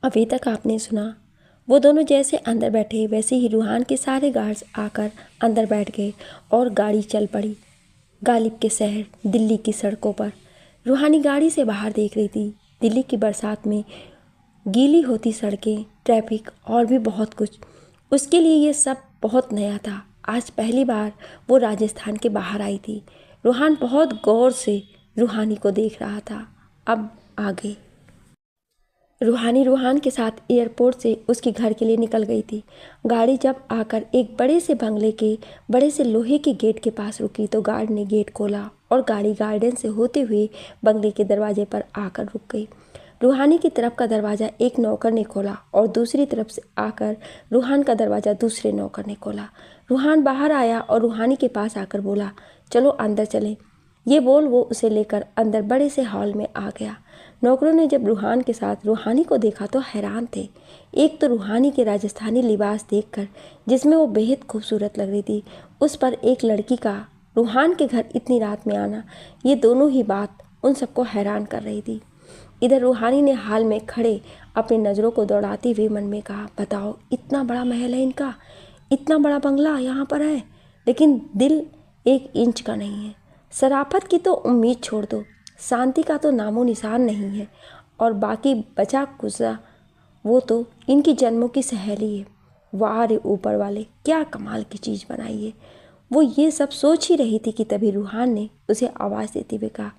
अभी तक आपने सुना। वो दोनों जैसे अंदर बैठे वैसे ही रूहान के सारे गार्ड्स आकर अंदर बैठ गए और गाड़ी चल पड़ी गालिब के शहर दिल्ली की सड़कों पर। रूहानी गाड़ी से बाहर देख रही थी। दिल्ली की बरसात में गीली होती सड़कें, ट्रैफिक और भी बहुत कुछ। उसके लिए ये सब बहुत नया था। आज पहली बार वो राजस्थान के बाहर आई थी। रूहान बहुत गौर से रूहानी को देख रहा था। अब आगे रूहानी रूहान के साथ एयरपोर्ट से उसके घर के लिए निकल गई थी। गाड़ी जब आकर एक बड़े से बंगले के बड़े से लोहे के गेट के पास रुकी तो गार्ड ने गेट खोला और गाड़ी गार्डन से होते हुए बंगले के दरवाजे पर आकर रुक गई। रूहानी की तरफ का दरवाज़ा एक नौकर ने खोला और दूसरी तरफ से आकर रूहान का दरवाज़ा दूसरे नौकर ने खोला। रूहान बाहर आया और रूहानी के पास आकर बोला, चलो अंदर चलें। ये बोल वो उसे लेकर अंदर बड़े से हॉल में आ गया। नौकरों ने जब रूहान के साथ रूहानी को देखा तो हैरान थे। एक तो रूहानी के राजस्थानी लिबास देखकर जिसमें वो बेहद खूबसूरत लग रही थी, उस पर एक लड़की का रूहान के घर इतनी रात में आना, ये दोनों ही बात उन सबको हैरान कर रही थी। इधर रूहानी ने हाल में खड़े अपनी नज़रों को दौड़ाते हुए मन में कहा, बताओ इतना बड़ा महल है इनका, इतना बड़ा बंगला यहाँ पर है, लेकिन दिल 1 इंच का नहीं है। शराफत की तो उम्मीद छोड़ दो, शांति का तो नामो निशान नहीं है, और बाकी बचा कुचा वो तो इनकी जन्मों की सहेली है। वाह रे ऊपर वाले, क्या कमाल की चीज़ बनाई है। वो ये सब सोच ही रही थी कि तभी रूहान ने उसे आवाज़ देते हुए कहा,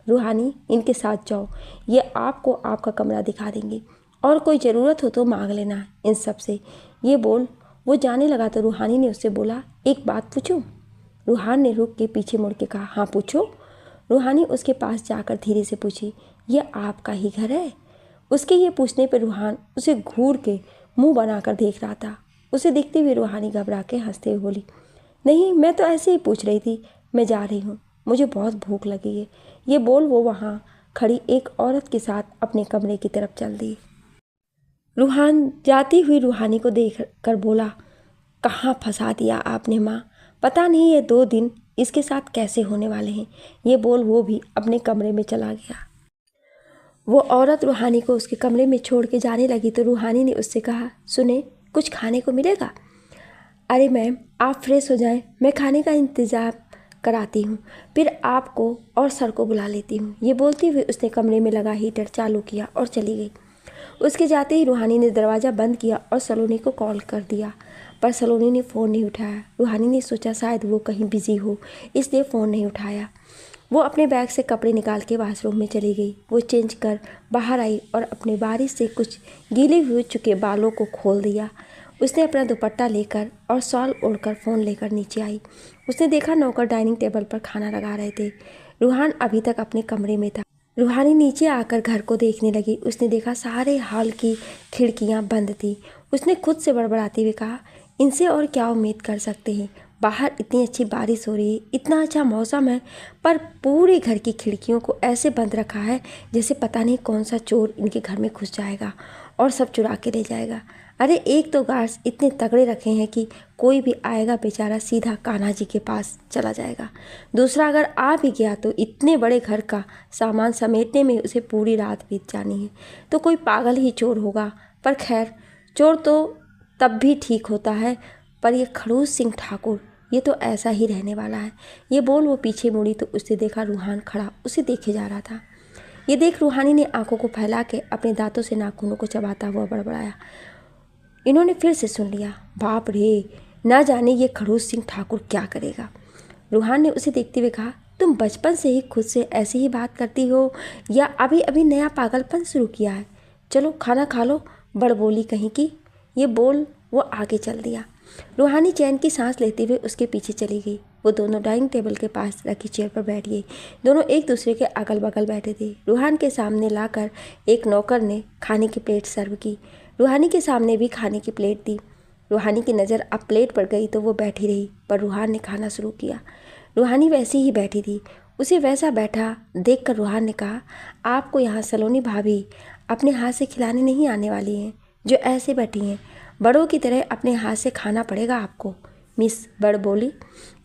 रूहानी इनके साथ जाओ, ये आपको आपका कमरा दिखा देंगे और कोई ज़रूरत हो तो मांग लेना इन सब से। ये बोल वो जाने लगा तो रूहानी ने उससे बोला, एक बात पूछूं? रूहान ने रुक के पीछे मुड़ के कहा, हाँ पूछो। रूहानी उसके पास जाकर धीरे से पूछी, ये आपका ही घर है? उसके ये पूछने पर रूहान उसे घूर के मुंह बनाकर देख रहा था। उसे देखते हुए रूहानी घबरा के हंसते हुए बोली, नहीं मैं तो ऐसे ही पूछ रही थी, मैं जा रही हूँ, मुझे बहुत भूख लगी है। ये बोल वो वहाँ खड़ी एक औरत के साथ अपने कमरे की तरफ चल दी। रूहान जाती हुई रूहानी को देख कर बोला, कहाँ फंसा दिया आपने माँ, पता नहीं ये 2 दिन इसके साथ कैसे होने वाले हैं। ये बोल वो भी अपने कमरे में चला गया। वो औरत रूहानी को उसके कमरे में छोड़ के जाने लगी तो रूहानी ने उससे कहा, सुने कुछ खाने को मिलेगा? अरे मैम आप फ्रेश हो जाएं, मैं खाने का इंतज़ाम कराती हूँ, फिर आपको और सर को बुला लेती हूँ। ये बोलते हुए उसने कमरे में लगा हीटर चालू किया और चली गई। उसके जाते ही रूहानी ने दरवाज़ा बंद किया और सलोनी को कॉल कर दिया, पर सलोनी ने फ़ोन नहीं उठाया। रूहानी ने सोचा शायद वो कहीं बिजी हो, इसलिए फ़ोन नहीं उठाया। वो अपने बैग से कपड़े निकाल के वॉशरूम में चली गई। वो चेंज कर बाहर आई और अपने बारिश से कुछ गीले हो चुके बालों को खोल दिया। उसने अपना दुपट्टा लेकर और शॉल ओढ़कर फ़ोन लेकर नीचे आई। उसने देखा नौकर डाइनिंग टेबल पर खाना लगा रहे थे। रूहान अभी तक अपने कमरे में था। रूहानी नीचे आकर घर को देखने लगी। उसने देखा सारे हॉल की खिड़कियां बंद थी। उसने खुद से बड़बड़ाते हुए कहा, इनसे और क्या उम्मीद कर सकते हैं? बाहर इतनी अच्छी बारिश हो रही है, इतना अच्छा मौसम है, पर पूरे घर की खिड़कियों को ऐसे बंद रखा है जैसे पता नहीं कौन सा चोर इनके घर में घुस जाएगा और सब चुरा के ले जाएगा। अरे एक तो गार्ड्स इतने तगड़े रखे हैं कि कोई भी आएगा बेचारा सीधा कान्हा जी के पास चला जाएगा। दूसरा अगर आ भी गया तो इतने बड़े घर का सामान समेटने में उसे पूरी रात बीत जानी है। तो कोई पागल ही चोर होगा। पर खैर चोर तो तब भी ठीक होता है, पर ये खड़ूस सिंह ठाकुर ये तो ऐसा ही रहने वाला है। ये बोल वो पीछे मुड़ी तो उसने देखा रूहान खड़ा उसे देखे जा रहा था। ये देख रूहानी ने आंखों को फैला के अपने दांतों से नाखूनों को चबाता हुआ बड़बड़ाया। इन्होंने फिर से सुन लिया। बाप रे, ना जाने ये खड़ूस सिंह ठाकुर क्या करेगा। रूहान ने उसे देखते हुए कहा, तुम बचपन से ही खुद से ऐसी ही बात करती हो या अभी अभी नया पागलपन शुरू किया है? चलो खाना खा लो, बड़बोली कहीं की। ये बोल वो आगे चल दिया। रूहानी चैन की सांस लेते हुए उसके पीछे चली गई। वो दोनों डाइनिंग टेबल के पास रखी चेयर पर बैठ गई। दोनों एक दूसरे के अगल बगल बैठे थे। रूहान के सामने लाकर एक नौकर ने खाने की प्लेट सर्व की। रूहानी के सामने भी खाने की प्लेट दी। रूहानी की नज़र अब प्लेट पर गई तो वो बैठी रही, पर रूहान ने खाना शुरू किया। रूहानी वैसी ही बैठी थी। उसे वैसा बैठा देखकर रूहान ने कहा, आपको यहाँ सलोनी भाभी अपने हाथ से खिलाने नहीं आने वाली हैं जो ऐसे बैठी हैं। बड़ों की तरह अपने हाथ से खाना पड़ेगा आपको, मिस बड़ बोली।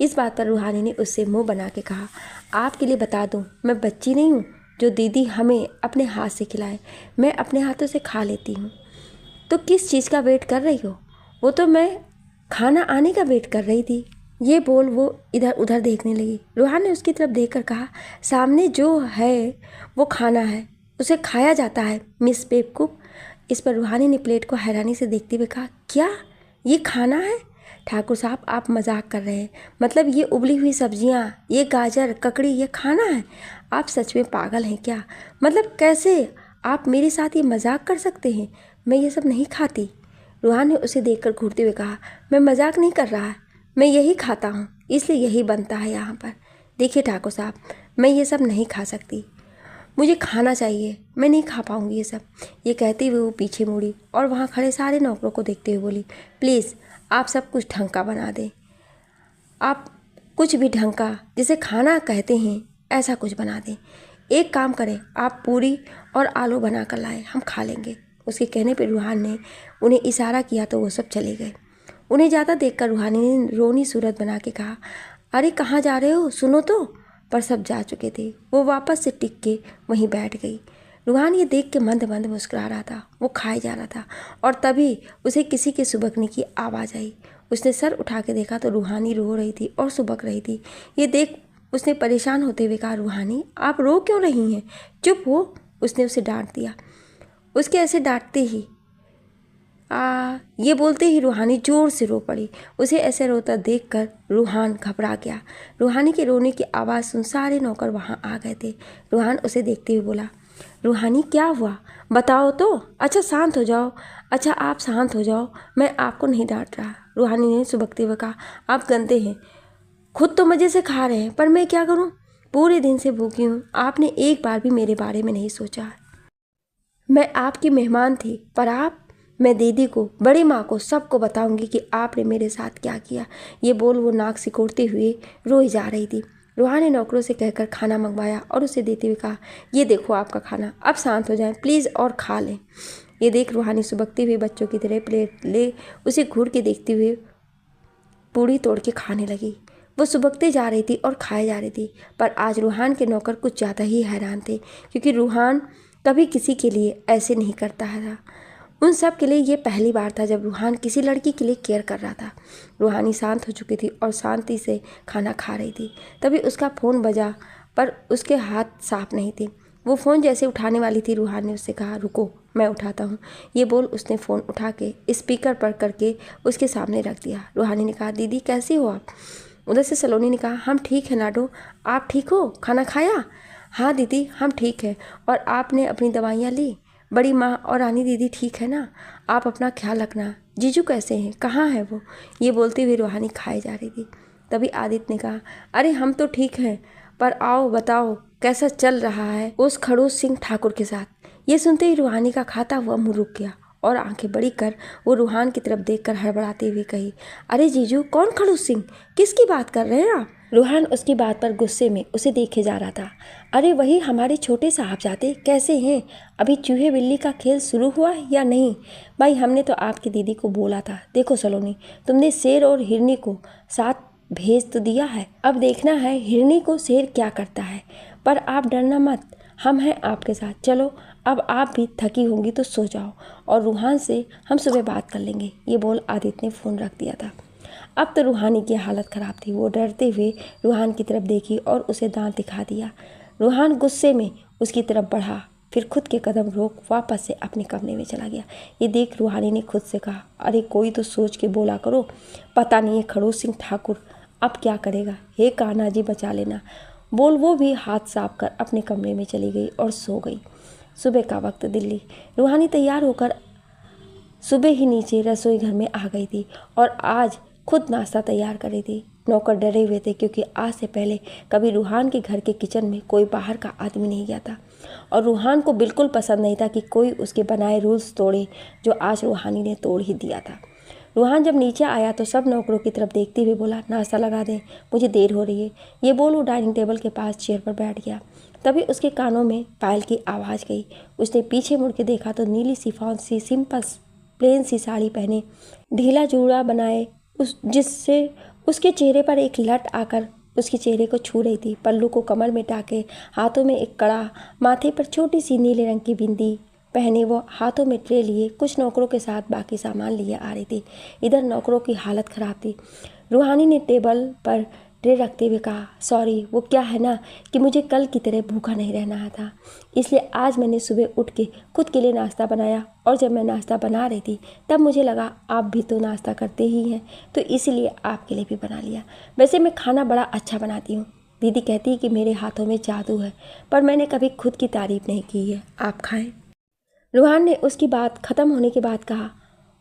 इस बात पर रूहानी ने उससे मुंह बना के कहा, आपके लिए बता दूं, मैं बच्ची नहीं हूँ जो दीदी हमें अपने हाथ से खिलाए। मैं अपने हाथों से खा लेती हूँ। तो किस चीज़ का वेट कर रही हो? वो तो मैं खाना आने का वेट कर रही थी। ये बोल वो इधर उधर देखने लगी। रूहान ने उसकी तरफ देखकर कहा, सामने जो है वो खाना है, उसे खाया जाता है मिस बेवकूफ़। इस पर रूहानी ने प्लेट को हैरानी से देखते हुए कहा, क्या ये खाना है? ठाकुर साहब, आप मजाक कर रहे हैं। मतलब ये उबली हुई सब्जियां, ये गाजर ककड़ी, ये खाना है? आप सच में पागल हैं क्या? मतलब कैसे आप मेरे साथ ये मजाक कर सकते हैं? मैं ये सब नहीं खाती। रूहान ने उसे देखकर घूरते हुए कहा, मैं मजाक नहीं कर रहा, मैं यही खाता हूँ, इसलिए यही बनता है यहाँ पर। देखिए ठाकुर साहब, मैं ये सब नहीं खा सकती, मुझे खाना चाहिए, मैं नहीं खा पाऊँगी ये सब। ये कहते हुए वो पीछे मुड़ी और वहाँ खड़े सारे नौकरों को देखते हुए बोली, प्लीज़ आप सब कुछ ढंग का बना दें। आप कुछ भी ढंग का, जिसे खाना कहते हैं, ऐसा कुछ बना दें। एक काम करें, आप पूरी और आलू बना कर लाएं, हम खा लेंगे। उसके कहने पर रूहान ने उन्हें इशारा किया तो वो सब चले गए। उन्हें ज़्यादा देखकर रूहानी ने रोनी सूरत बना के कहा, अरे कहाँ जा रहे हो, सुनो तो। पर सब जा चुके थे। वो वापस से टिक के वहीं बैठ गई। रूहान ये देख के मंद मंद मुस्कुरा रहा था। वो खाए जा रहा था और तभी उसे किसी के सुबकने की आवाज़ आई। उसने सर उठा के देखा तो रूहानी रो रही थी और सुबक रही थी। ये देख उसने परेशान होते हुए कहा, रूहानी आप रो क्यों रही हैं? चुप हो, उसने उसे डांट दिया। उसके ऐसे डांटते ही ये बोलते ही रूहानी जोर से रो पड़ी। उसे ऐसे रोता देखकर रूहान घबरा गया। रूहानी के रोने की आवाज़ सुन सारे नौकर वहाँ आ गए थे। रूहान उसे देखते हुए बोला, रूहानी क्या हुआ, बताओ तो। अच्छा शांत हो जाओ, अच्छा आप शांत हो जाओ, मैं आपको नहीं डांट रहा। रूहानी ने सुबकते हुए कहा, आप गंदे हैं, खुद तो मज़े से खा रहे हैं, पर मैं क्या करूँ, पूरे दिन से भूखी हूँ, आपने एक बार भी मेरे बारे में नहीं सोचा। मैं आपकी मेहमान थी, पर मैं दीदी को, बड़ी माँ को, सबको बताऊंगी कि आपने मेरे साथ क्या किया। ये बोल वो नाक सिकोड़ते हुए रोई जा रही थी। रूहान ने नौकरों से कहकर खाना मंगवाया और उसे देते हुए कहा, ये देखो आपका खाना, अब शांत हो जाएं प्लीज़ और खा लें। ये देख रूहानी सुबकते हुए बच्चों की तरह प्लेट ले उसे घूर के देखते हुए पूड़ी तोड़ के खाने लगी। वो सुबकते जा रही थी और खाए जा रही थी। पर आज रूहान के नौकर कुछ ज़्यादा ही हैरान थे, क्योंकि रूहान कभी किसी के लिए ऐसे नहीं करता था। उन सब के लिए ये पहली बार था जब रूहान किसी लड़की के लिए केयर कर रहा था। रूहानी शांत हो चुकी थी और शांति से खाना खा रही थी। तभी उसका फ़ोन बजा, पर उसके हाथ साफ नहीं थे। वो फ़ोन जैसे उठाने वाली थी, रूहान ने उससे कहा, रुको मैं उठाता हूँ। ये बोल उसने फ़ोन उठा के स्पीकर पर करके उसके सामने रख दिया। रूहानी ने कहा, दीदी कैसी हो आप? उधर से सलोनी ने कहा, हम ठीक है नाडो, आप ठीक हो, खाना खाया? हाँ दीदी हम ठीक है, और आपने अपनी दवाइयाँ ली? बड़ी माँ और रानी दीदी ठीक है ना? आप अपना ख्याल रखना। जीजू कैसे हैं, कहाँ है वो? ये बोलते हुए रूहानी खाए जा रही थी। तभी आदित्य ने कहा, अरे हम तो ठीक हैं, पर आओ बताओ कैसा चल रहा है उस खड़ूस सिंह ठाकुर के साथ? ये सुनते ही रूहानी का खाता हुआ मुंह रुक गया और आंखें बड़ी कर वो रूहान की तरफ देखकर हड़बड़ाते हुए कही, अरे जीजू कौन खड़ूस सिंह, किसकी बात कर रहे हैं आप? रूहान उसकी बात पर गुस्से में उसे देखे जा रहा था। अरे वही हमारे छोटे साहबजादे, कैसे हैं? अभी चूहे बिल्ली का खेल शुरू हुआ या नहीं? भाई हमने तो आपकी दीदी को बोला था। देखो सलोनी, तुमने शेर और हिरनी को साथ भेज तो दिया है, अब देखना है हिरनी को शेर क्या करता है। पर आप डरना मत, हम हैं आपके साथ। चलो अब आप भी थकी होंगी तो सो जाओ, और रूहान से हम सुबह बात कर लेंगे। ये बोल आदित्य ने फ़ोन रख दिया था। अब तो रूहानी की हालत ख़राब थी। वो डरते हुए रूहान की तरफ देखी और उसे दांत दिखा दिया। रूहान गुस्से में उसकी तरफ बढ़ा, फिर खुद के कदम रोक वापस से अपने कमरे में चला गया। ये देख रूहानी ने खुद से कहा, अरे कोई तो सोच के बोला करो, पता नहीं है खड़ूस सिंह ठाकुर अब क्या करेगा। हे कान्हा जी बचा लेना। बोल वो भी हाथ साफ कर अपने कमरे में चली गई और सो गई। सुबह का वक्त दिल्ली। रूहानी तैयार होकर सुबह ही नीचे रसोई घर में आ गई थी और आज खुद नाश्ता तैयार कर रही थी। नौकर डरे हुए थे, क्योंकि आज से पहले कभी रूहान के घर के किचन में कोई बाहर का आदमी नहीं गया था और रूहान को बिल्कुल पसंद नहीं था कि कोई उसके बनाए रूल्स तोड़े, जो आज रूहानी ने तोड़ ही दिया था। रूहान जब नीचे आया तो सब नौकरों की तरफ देखते हुए बोला, नाश्ता लगा दें, मुझे देर हो रही है। ये बोल वो डाइनिंग टेबल के पास चेयर पर बैठ गया। तभी उसके कानों में पायल की आवाज़ गई। उसने पीछे मुड़ के देखा तो नीली शिफॉन सी सिंपल प्लेन सी साड़ी पहने, ढीला जूड़ा बनाए, जिससे उसके चेहरे पर एक लट आकर उसके चेहरे को छू रही थी। पल्लू को कमर में टाके, हाथों में एक कड़ा, माथे पर छोटी सी नीले रंग की बिंदी, पहने वो हाथों में ट्रे लिए कुछ नौकरों के साथ बाकी सामान लिए आ रही थी। इधर नौकरों की हालत ख़राब थी। रूहानी ने टेबल पर ट्रे रखते हुए कहा, सॉरी, वो क्या है ना कि मुझे कल की तरह भूखा नहीं रहना था, इसलिए आज मैंने सुबह उठ के खुद के लिए नाश्ता बनाया, और जब मैं नाश्ता बना रही थी तब मुझे लगा आप भी तो नाश्ता करते ही हैं, तो इसीलिए आपके लिए भी बना लिया। वैसे मैं खाना बड़ा अच्छा बनाती हूँ। दीदी कहती है कि मेरे हाथों में जादू है, पर मैंने कभी खुद की तारीफ नहीं की है, आप खाएं। रूहान ने उसकी बात ख़त्म होने के बाद कहा,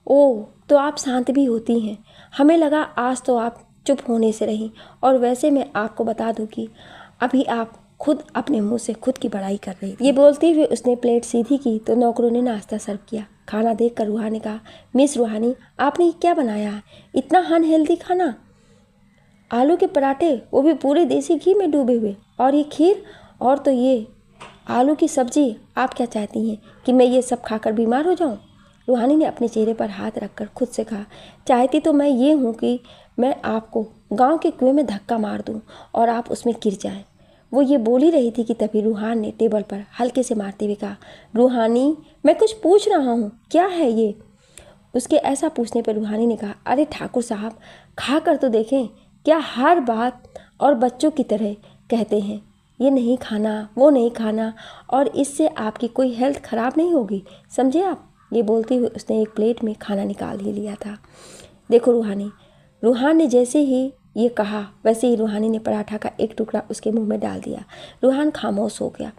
ओह, तो आप शांत भी होती हैं। हमें लगा आज तो आप चुप होने से रहीं, और वैसे मैं आपको बता दूं कि अभी आप खुद अपने मुंह से खुद की बड़ाई कर रही थी। ये बोलते हुए उसने प्लेट सीधी की तो नौकरों ने नाश्ता सर्व किया। खाना देखकर रूहान ने कहा, मिस रूहानी, आपने ये क्या बनाया है? इतना अनहेल्दी खाना। आलू के पराठे, वो भी पूरे देसी घी में डूबे हुए, और ये खीर, और तो ये आलू की सब्जी। आप क्या चाहती हैं कि मैं ये सब खाकर बीमार हो जाऊं? रूहानी ने अपने चेहरे पर हाथ रखकर खुद से कहा, चाहती तो मैं ये हूँ कि मैं आपको गांव के कुएं में धक्का मार दूं और आप उसमें गिर जाएं। वो ये बोल ही रही थी कि तभी रूहान ने टेबल पर हल्के से मारते हुए कहा, रूहानी, मैं कुछ पूछ रहा हूँ, क्या है ये? उसके ऐसा पूछने पर रूहानी ने कहा, अरे ठाकुर साहब, खा कर तो देखें, क्या हर बात और बच्चों की तरह कहते हैं ये नहीं खाना, वो नहीं खाना, और इससे आपकी कोई हेल्थ ख़राब नहीं होगी, समझे आप? ये बोलते हुए उसने एक प्लेट में खाना निकाल ही लिया था। देखो रूहानी, रूहान ने जैसे ही ये कहा वैसे ही रूहानी ने पराठा का एक टुकड़ा उसके मुंह में डाल दिया। रूहान खामोश हो गया।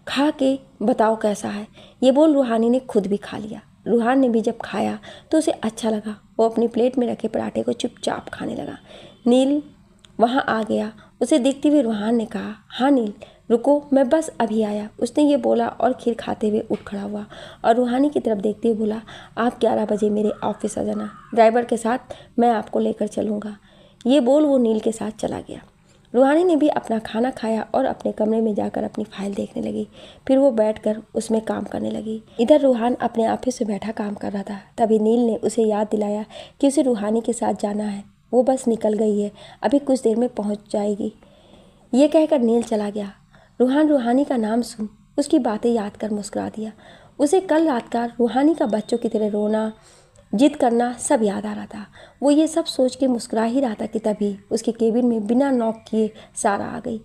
खा के बताओ कैसा है, ये बोल रूहानी ने खुद भी खा लिया। रूहान ने भी जब खाया तो उसे अच्छा लगा। वो अपनी प्लेट में रखे पराठे को चुपचाप खाने लगा। नील वहाँ आ गया। उसे देखते हुए रूहान ने कहा, हाँ नील, रुको, मैं बस अभी आया। उसने ये बोला और खीर खाते हुए उठ खड़ा हुआ और रूहानी की तरफ देखते हुए बोला, आप 11 बजे मेरे ऑफिस आ जाना, ड्राइवर के साथ मैं आपको लेकर चलूँगा। ये बोल वो नील के साथ चला गया। रूहानी ने भी अपना खाना खाया और अपने कमरे में जाकर अपनी फाइल देखने लगी। फिर वो बैठकर उसमें काम करने लगी। इधर रूहान अपने ऑफिस में बैठा काम कर रहा था। तभी नील ने उसे याद दिलाया कि उसे रूहानी के साथ जाना है। वो बस निकल गई है, अभी कुछ देर में पहुंच जाएगी। ये कहकर नील चला गया। रूहान रूहानी का नाम सुन उसकी बातें याद कर मुस्कुरा दिया। उसे कल रात का रूहानी का बच्चों की तरह रोना, जिद करना सब याद आ रहा था। वो ये सब सोच के मुस्कुरा ही रहा था कि तभी उसके केबिन में बिना नॉक किए सारा आ गई।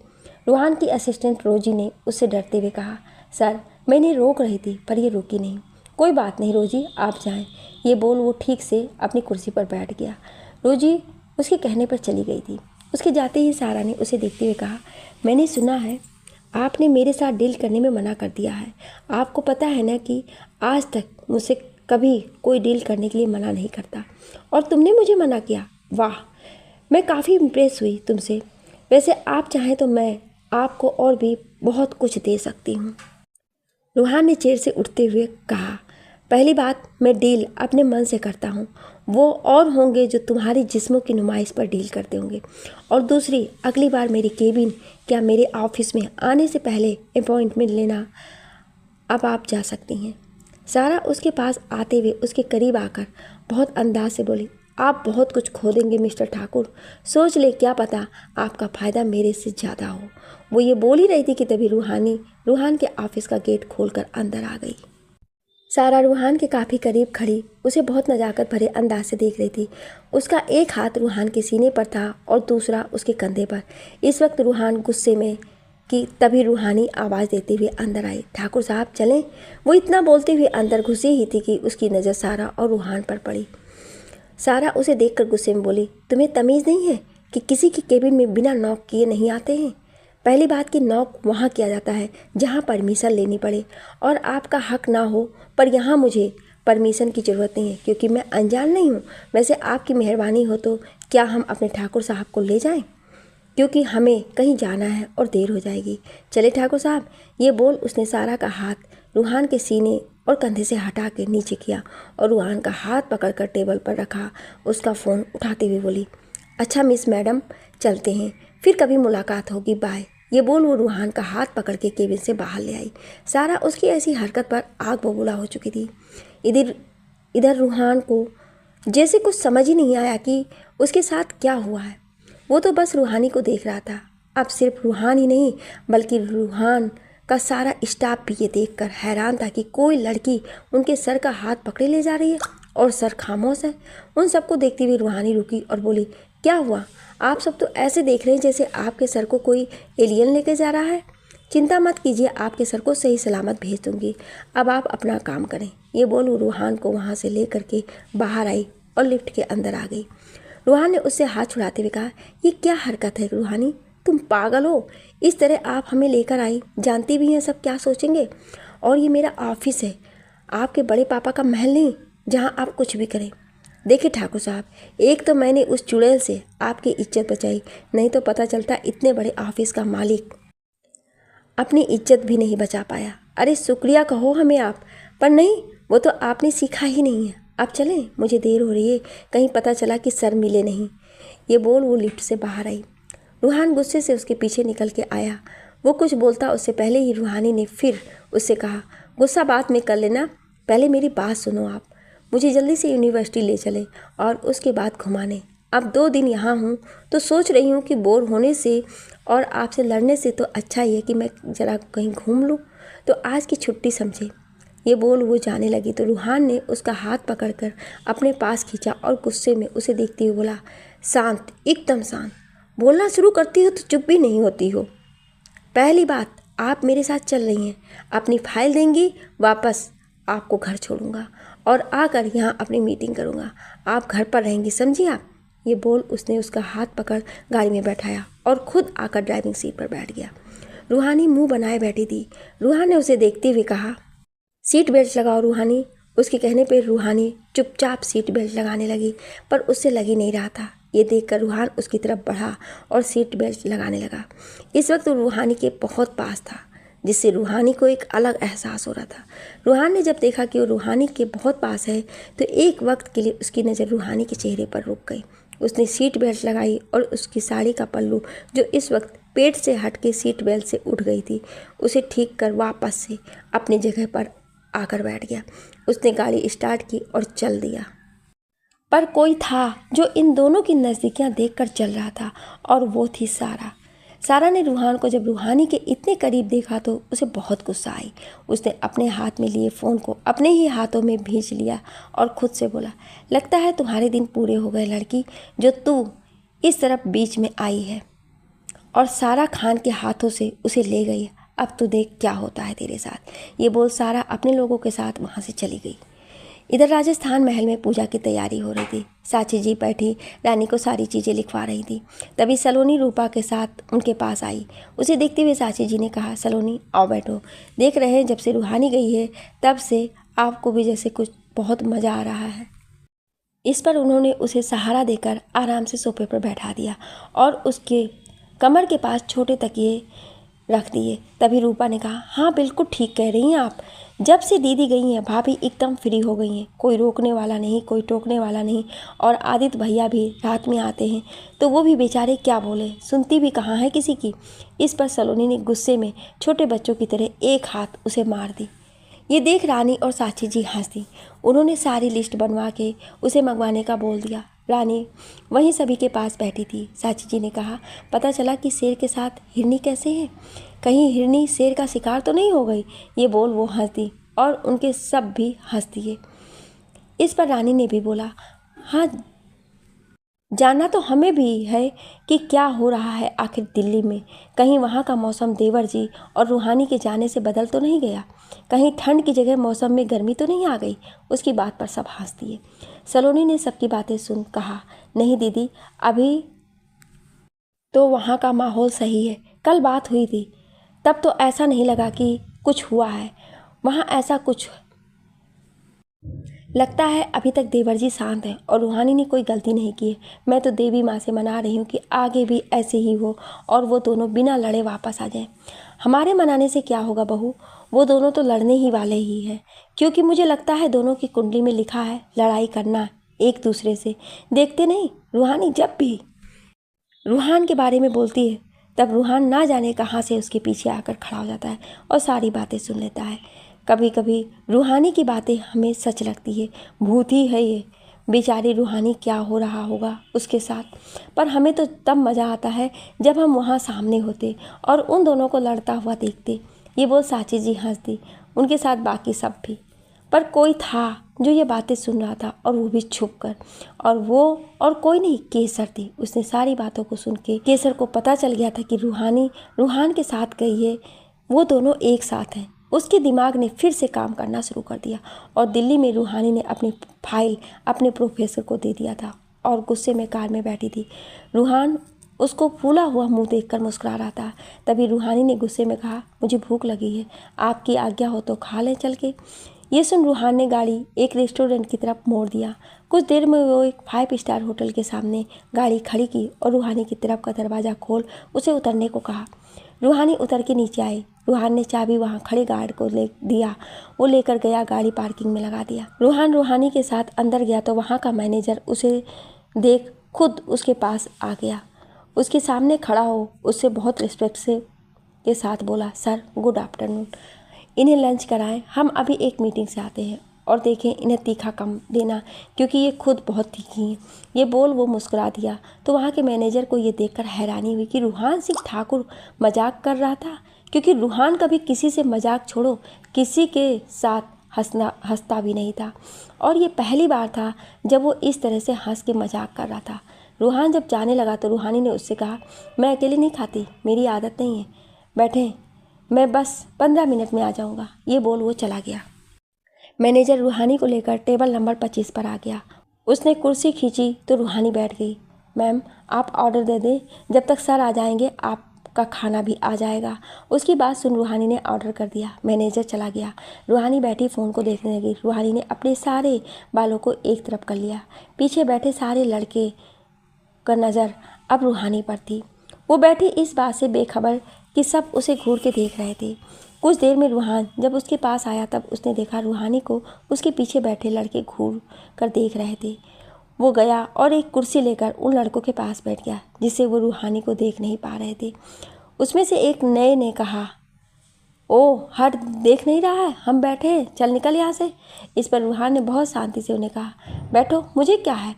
रूहान की असिस्टेंट रोजी ने उससे डरते हुए कहा, सर, मैं इन्हें रोक रही थी पर ये रुकी नहीं। कोई बात नहीं रोजी, आप जाएं। ये बोल वो ठीक से अपनी कुर्सी पर बैठ गया। रोजी उसके कहने पर चली गई थी। उसके जाते ही सारा ने उसे देखते हुए कहा, मैंने सुना है आपने मेरे साथ डील करने में मना कर दिया है। आपको पता है ना कि आज तक मुझसे कभी कोई डील करने के लिए मना नहीं करता, और तुमने मुझे मना किया। वाह, मैं काफ़ी इम्प्रेस हुई तुमसे। वैसे आप चाहें तो मैं आपको और भी बहुत कुछ दे सकती हूँ। रूहान ने चेयर से उठते हुए कहा, पहली बात, मैं डील अपने मन से करता हूँ, वो और होंगे जो तुम्हारी जिस्मों की नुमाइश पर डील करते होंगे। और दूसरी, अगली बार मेरी केबिन क्या मेरे ऑफिस में आने से पहले अपॉइंटमेंट लेना। अब आप जा सकती हैं। सारा उसके पास आते हुए उसके करीब आकर बहुत अंदाज से बोली, आप बहुत कुछ खो देंगे मिस्टर ठाकुर, सोच ले, क्या पता आपका फ़ायदा मेरे से ज़्यादा हो। वो ये बोल ही रही थी कि तभी रूहान के ऑफिस का गेट खोलकर अंदर आ गई। सारा रूहान के काफ़ी करीब खड़ी उसे बहुत नज़ाकत भरे अंदाज से देख रही थी। उसका एक हाथ रूहान के सीने पर था और दूसरा उसके कंधे पर। इस वक्त रूहान गुस्से में कि तभी रूहानी आवाज़ देते हुए अंदर आई, ठाकुर साहब चलें। वो इतना बोलते हुए अंदर घुसी ही थी कि उसकी नज़र सारा और रूहान पर पड़ी। सारा उसे देखकर गुस्से में बोली, तुम्हें तमीज़ नहीं है कि किसी की केबिन में बिना नॉक किए नहीं आते हैं? पहली बात कि नॉक वहाँ किया जाता है जहाँ परमिशन लेनी पड़े और आपका हक ना हो, पर यहाँ मुझे परमिशन की ज़रूरत नहीं है क्योंकि मैं अनजान नहीं हूँ। वैसे आपकी मेहरबानी हो तो क्या हम अपने ठाकुर साहब को ले जाएं, क्योंकि हमें कहीं जाना है और देर हो जाएगी। चले ठाकुर साहब। ये बोल उसने सारा का हाथ रूहान के सीने और कंधे से हटा के नीचे किया और रूहान का हाथ पकड़कर टेबल पर रखा। उसका फ़ोन उठाते हुए बोली, अच्छा मिस मैडम, चलते हैं, फिर कभी मुलाकात होगी, बाय। ये बोल वो रूहान का हाथ पकड़ के केबिन से बाहर ले आई। सारा उसकी ऐसी हरकत पर आग बबूला हो चुकी थी। इधर रूहान को जैसे कुछ समझ ही नहीं आया कि उसके साथ क्या हुआ है। वो तो बस रूहानी को देख रहा था। अब सिर्फ रूहान ही नहीं बल्कि रूहान का सारा स्टाफ भी ये देखकर हैरान था कि कोई लड़की उनके सर का हाथ पकड़े ले जा रही है और सर खामोश है। उन सबको देखते हुए रूहानी रुकी और बोली, क्या हुआ? आप सब तो ऐसे देख रहे हैं जैसे आपके सर को कोई एलियन लेके जा रहा है। चिंता मत कीजिए, आपके सर को सही सलामत भेज दूंगी। अब आप अपना काम करें। ये बोल वो रूहान को वहाँ से ले करके बाहर आई और लिफ्ट के अंदर आ गई। रूहान ने उससे हाथ छुड़ाते हुए कहा, ये क्या हरकत है रूहानी? तुम पागल हो? इस तरह आप हमें लेकर आई, जानती भी हैं सब क्या सोचेंगे। और ये मेरा ऑफिस है, आपके बड़े पापा का महल नहीं जहाँ आप कुछ भी करें। देखिए ठाकुर साहब, एक तो मैंने उस चुड़ैल से आपकी इज्जत बचाई, नहीं तो पता चलता इतने बड़े ऑफिस का मालिक अपनी इज्जत भी नहीं बचा पाया। अरे शुक्रिया कहो हमें आप, पर नहीं, वो तो आपने सीखा ही नहीं है। अब चलें, मुझे देर हो रही है, कहीं पता चला कि सर मिले नहीं। ये बोल वो लिफ्ट से बाहर आई। रूहान गुस्से से उसके पीछे निकल के आया। वो कुछ बोलता उससे पहले ही रूहानी ने फिर उससे कहा, गुस्सा बाद में कर लेना, पहले मेरी बात सुनो आप। मुझे जल्दी से यूनिवर्सिटी ले चले और उसके बाद घुमाने। अब 2 दिन यहाँ हूँ तो सोच रही हूँ कि बोर होने से और आपसे लड़ने से तो अच्छा ही है कि मैं ज़रा कहीं घूम लूँ, तो आज की छुट्टी समझे। ये बोल वो जाने लगी तो रूहान ने उसका हाथ पकड़कर अपने पास खींचा और गुस्से में उसे देखते हुए बोला, शांत, एकदम शांत। बोलना शुरू करती हो तो चुप भी नहीं होती हो। पहली बात, आप मेरे साथ चल रही हैं, अपनी फाइल देंगी, वापस आपको घर छोड़ूंगा और आकर यहाँ अपनी मीटिंग करूँगा। आप घर पर रहेंगी, समझी आप? ये बोल उसने उसका हाथ पकड़ गाड़ी में बैठाया और खुद आकर ड्राइविंग सीट पर बैठ गया। रूहानी मुंह बनाए बैठी थी। रूहान ने उसे देखते हुए कहा, सीट बेल्ट लगाओ रूहानी। उसके कहने पर रूहानी चुपचाप सीट बेल्ट लगाने लगी, पर उससे लगी नहीं रहा था। ये देखकर रूहान उसकी तरफ बढ़ा और सीट बेल्ट लगाने लगा। इस वक्त रूहानी के बहुत पास था, जिससे रूहानी को एक अलग एहसास हो रहा था। रूहान ने जब देखा कि वो रूहानी के बहुत पास है तो एक वक्त के लिए उसकी नज़र रूहानी के चेहरे पर रुक गई। उसने सीट बेल्ट लगाई और उसकी साड़ी का पल्लू, जो इस वक्त पेट से हट के सीट बेल्ट से उठ गई थी, उसे ठीक कर वापस से अपनी जगह पर आकर बैठ गया। उसने गाड़ी स्टार्ट की और चल दिया। पर कोई था जो इन दोनों की नज़दीकियां देखकर चल रहा था, और वो थी सारा। सारा ने रूहान को जब रूहानी के इतने करीब देखा तो उसे बहुत गुस्सा आई। उसने अपने हाथ में लिए फ़ोन को अपने ही हाथों में भींच लिया और खुद से बोला, लगता है तुम्हारे दिन पूरे हो गए लड़की, जो तू इस तरफ बीच में आई है और सारा खान के हाथों से उसे ले गई। अब तो देख क्या होता है तेरे साथ। ये बोल सारा अपने लोगों के साथ वहाँ से चली गई। इधर राजस्थान महल में पूजा की तैयारी हो रही थी। साची जी बैठी रानी को सारी चीज़ें लिखवा रही थी। तभी सलोनी रूपा के साथ उनके पास आई। उसे देखते हुए साची जी ने कहा, सलोनी आओ बैठो। देख रहे हैं जब से रूहानी गई है तब से आपको भी जैसे कुछ बहुत मज़ा आ रहा है। इस पर उन्होंने उसे सहारा देकर आराम से सोफे पर बैठा दिया और उसके कमर के पास छोटे तकिए रख दिए। तभी रूपा ने कहा, हाँ बिल्कुल ठीक कह रही हैं आप। जब से दीदी गई हैं भाभी एकदम फ्री हो गई हैं, कोई रोकने वाला नहीं, कोई टोकने वाला नहीं। और आदित्य भैया भी रात में आते हैं तो वो भी बेचारे क्या बोले, सुनती भी कहाँ है किसी की। इस पर सलोनी ने गुस्से में छोटे बच्चों की तरह एक हाथ उसे मार दी। ये देख रानी और साची जी हंस दी। उन्होंने सारी लिस्ट बनवा के उसे मंगवाने का बोल दिया। रानी वहीं सभी के पास बैठी थी। साची जी ने कहा, पता चला कि शेर के साथ हिरनी कैसे है, कहीं हिरनी शेर का शिकार तो नहीं हो गई। ये बोल वो हंस दी और उनके सब भी हंस दिए। इस पर रानी ने भी बोला, हाँ जानना तो हमें भी है कि क्या हो रहा है आखिर दिल्ली में। कहीं वहाँ का मौसम देवर जी और रूहानी के जाने से बदल तो नहीं गया, कहीं ठंड की जगह मौसम में गर्मी तो नहीं आ गई। उसकी बात पर सब हंस दिए। सलोनी ने सबकी बातें सुन कहा, नहीं दीदी, अभी तो वहाँ का माहौल सही है। कल बात हुई थी तब तो ऐसा नहीं लगा कि कुछ हुआ है वहाँ, ऐसा कुछ लगता है अभी तक देवर जी शांत हैं और रूहानी ने कोई गलती नहीं की है। मैं तो देवी माँ से मना रही हूँ कि आगे भी ऐसे ही हो और वो दोनों बिना लड़े वापस आ जाएं। हमारे मनाने से क्या होगा बहू, वो दोनों तो लड़ने ही वाले ही हैं, क्योंकि मुझे लगता है दोनों की कुंडली में लिखा है लड़ाई करना एक दूसरे से। देखते नहीं, रूहानी जब भी रूहान के बारे में बोलती है तब रूहान ना जाने कहाँ से उसके पीछे आकर खड़ा हो जाता है और सारी बातें सुन लेता है। कभी कभी रूहानी की बातें हमें सच लगती है, भूत ही है ये बेचारी रूहानी, क्या हो रहा होगा उसके साथ। पर हमें तो तब मज़ा आता है जब हम वहाँ सामने होते और उन दोनों को लड़ता हुआ देखते। ये बोल साची जी हंस दी, उनके साथ बाकी सब भी। पर कोई था जो ये बातें सुन रहा था, और वो भी छुप कर। और वो और कोई नहीं, केसर थी। उसने सारी बातों को सुन के केसर को पता चल गया था कि रूहान के साथ गई है, वो दोनों एक साथ हैं। उसके दिमाग ने फिर से काम करना शुरू कर दिया, और दिल्ली में रूहानी ने अपनी फाइल अपने प्रोफेसर को दे दिया था और गुस्से में कार में बैठी थी। रूहान उसको फूला हुआ मुंह देखकर मुस्कुरा रहा था। तभी रूहानी ने गुस्से में कहा, मुझे भूख लगी है, आपकी आज्ञा हो तो खा लें चल के। ये सुन रूहान ने गाड़ी एक रेस्टोरेंट की तरफ मोड़ दिया। कुछ देर में वो एक 5 स्टार होटल के सामने गाड़ी खड़ी की और रूहानी की तरफ का दरवाज़ा खोल उसे उतरने को कहा। रूहानी उतर के नीचे आई। रूहान ने चाबी वहाँ खड़े गार्ड को ले दिया। वो लेकर गया, गाड़ी पार्किंग में लगा दिया। रूहानी के साथ अंदर गया तो वहाँ का मैनेजर उसे देख खुद उसके पास आ गया। उसके सामने खड़ा हो उससे बहुत रिस्पेक्ट से के साथ बोला, सर गुड आफ्टरनून, इन्हें लंच कराएं, हम अभी एक मीटिंग से आते हैं, और देखें इन्हें तीखा कम देना क्योंकि ये खुद बहुत तीखी हैं। ये बोल वो मुस्कुरा दिया। तो वहाँ के मैनेजर को ये देखकर हैरानी हुई कि रूहान सिंह ठाकुर मजाक कर रहा था, क्योंकि रूहान कभी किसी से मजाक छोड़ो किसी के साथ हंसता भी नहीं था, और ये पहली बार था जब वो इस तरह से हंस के मजाक कर रहा था। रूहान जब जाने लगा तो रूहानी ने उससे कहा, मैं अकेले नहीं खाती, मेरी आदत नहीं है, बैठें, मैं बस 15 मिनट में आ जाऊंगा। ये बोल वो चला गया। मैनेजर रूहानी को लेकर टेबल नंबर 25 पर आ गया। उसने कुर्सी खींची तो रूहानी बैठ गई। मैम आप ऑर्डर दे दें, जब तक सर आ जाएंगे आपका खाना भी आ जाएगा। उसकी बात सुन रूहानी ने ऑर्डर कर दिया। मैनेजर चला गया। रूहानी बैठी फ़ोन को देखने लगी। रूहानी ने अपने सारे बालों को एक तरफ कर लिया। पीछे बैठे सारे लड़के का नज़र अब रूहानी पर थी। वो बैठी इस बात से बेखबर कि सब उसे घूर के देख रहे थे। कुछ देर में रूहान जब उसके पास आया तब उसने देखा रूहानी को उसके पीछे बैठे लड़के घूर कर देख रहे थे। वो गया और एक कुर्सी लेकर उन लड़कों के पास बैठ गया जिससे वो रूहानी को देख नहीं पा रहे थे। उसमें से एक नए ने कहा, ओ हट, देख नहीं रहा है, हम बैठे हैं, चल निकल यहाँ से। इस पर रूहान ने बहुत शांति से उन्हें कहा, बैठो, मुझे क्या है,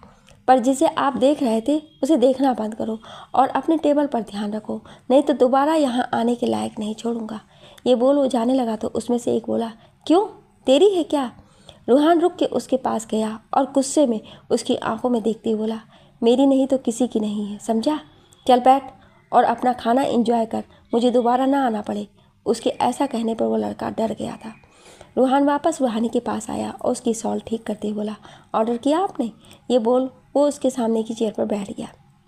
पर जिसे आप देख रहे थे उसे देखना बंद करो और अपने टेबल पर ध्यान रखो, नहीं तो दोबारा यहाँ आने के लायक नहीं छोड़ूंगा। ये बोल वो जाने लगा तो उसमें से एक बोला, क्यों, तेरी है क्या? रूहान रुक के उसके पास गया और गुस्से में उसकी आंखों में देखते हुए बोला, मेरी नहीं तो किसी की नहीं है, समझा? चल बैठ और अपना खाना एंजॉय कर, मुझे दोबारा ना आना पड़े। उसके ऐसा कहने पर वो लड़का डर गया था। रूहान वापस रूहानी के पास आया और उसकी सॉल्ट ठीक करते हुए बोला, ऑर्डर किया आपने? ये बोल वो उसके सामने की चेयर पर बैठ गया।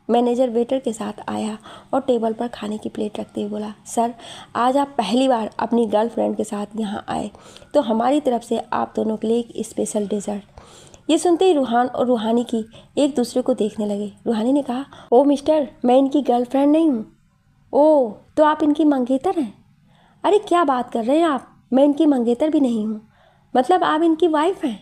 मैनेजर वेटर के साथ आया और टेबल पर खाने की प्लेट रखते हुए बोला, सर आज आप पहली बार अपनी गर्लफ्रेंड के साथ यहाँ आए तो हमारी तरफ से आप दोनों के लिए एक स्पेशल डिज़र्ट। ये सुनते ही रूहान और रूहानी की एक दूसरे को देखने लगे। रूहानी ने कहा, ओ मिस्टर, मैं इनकी गर्लफ्रेंड नहीं हूँ। ओ तो आप इनकी मंगेतर हैं? अरे क्या बात कर रहे हैं आप, मैं इनकी मंगेतर भी नहीं हूँ, मतलब आप इनकी वाइफ हैं।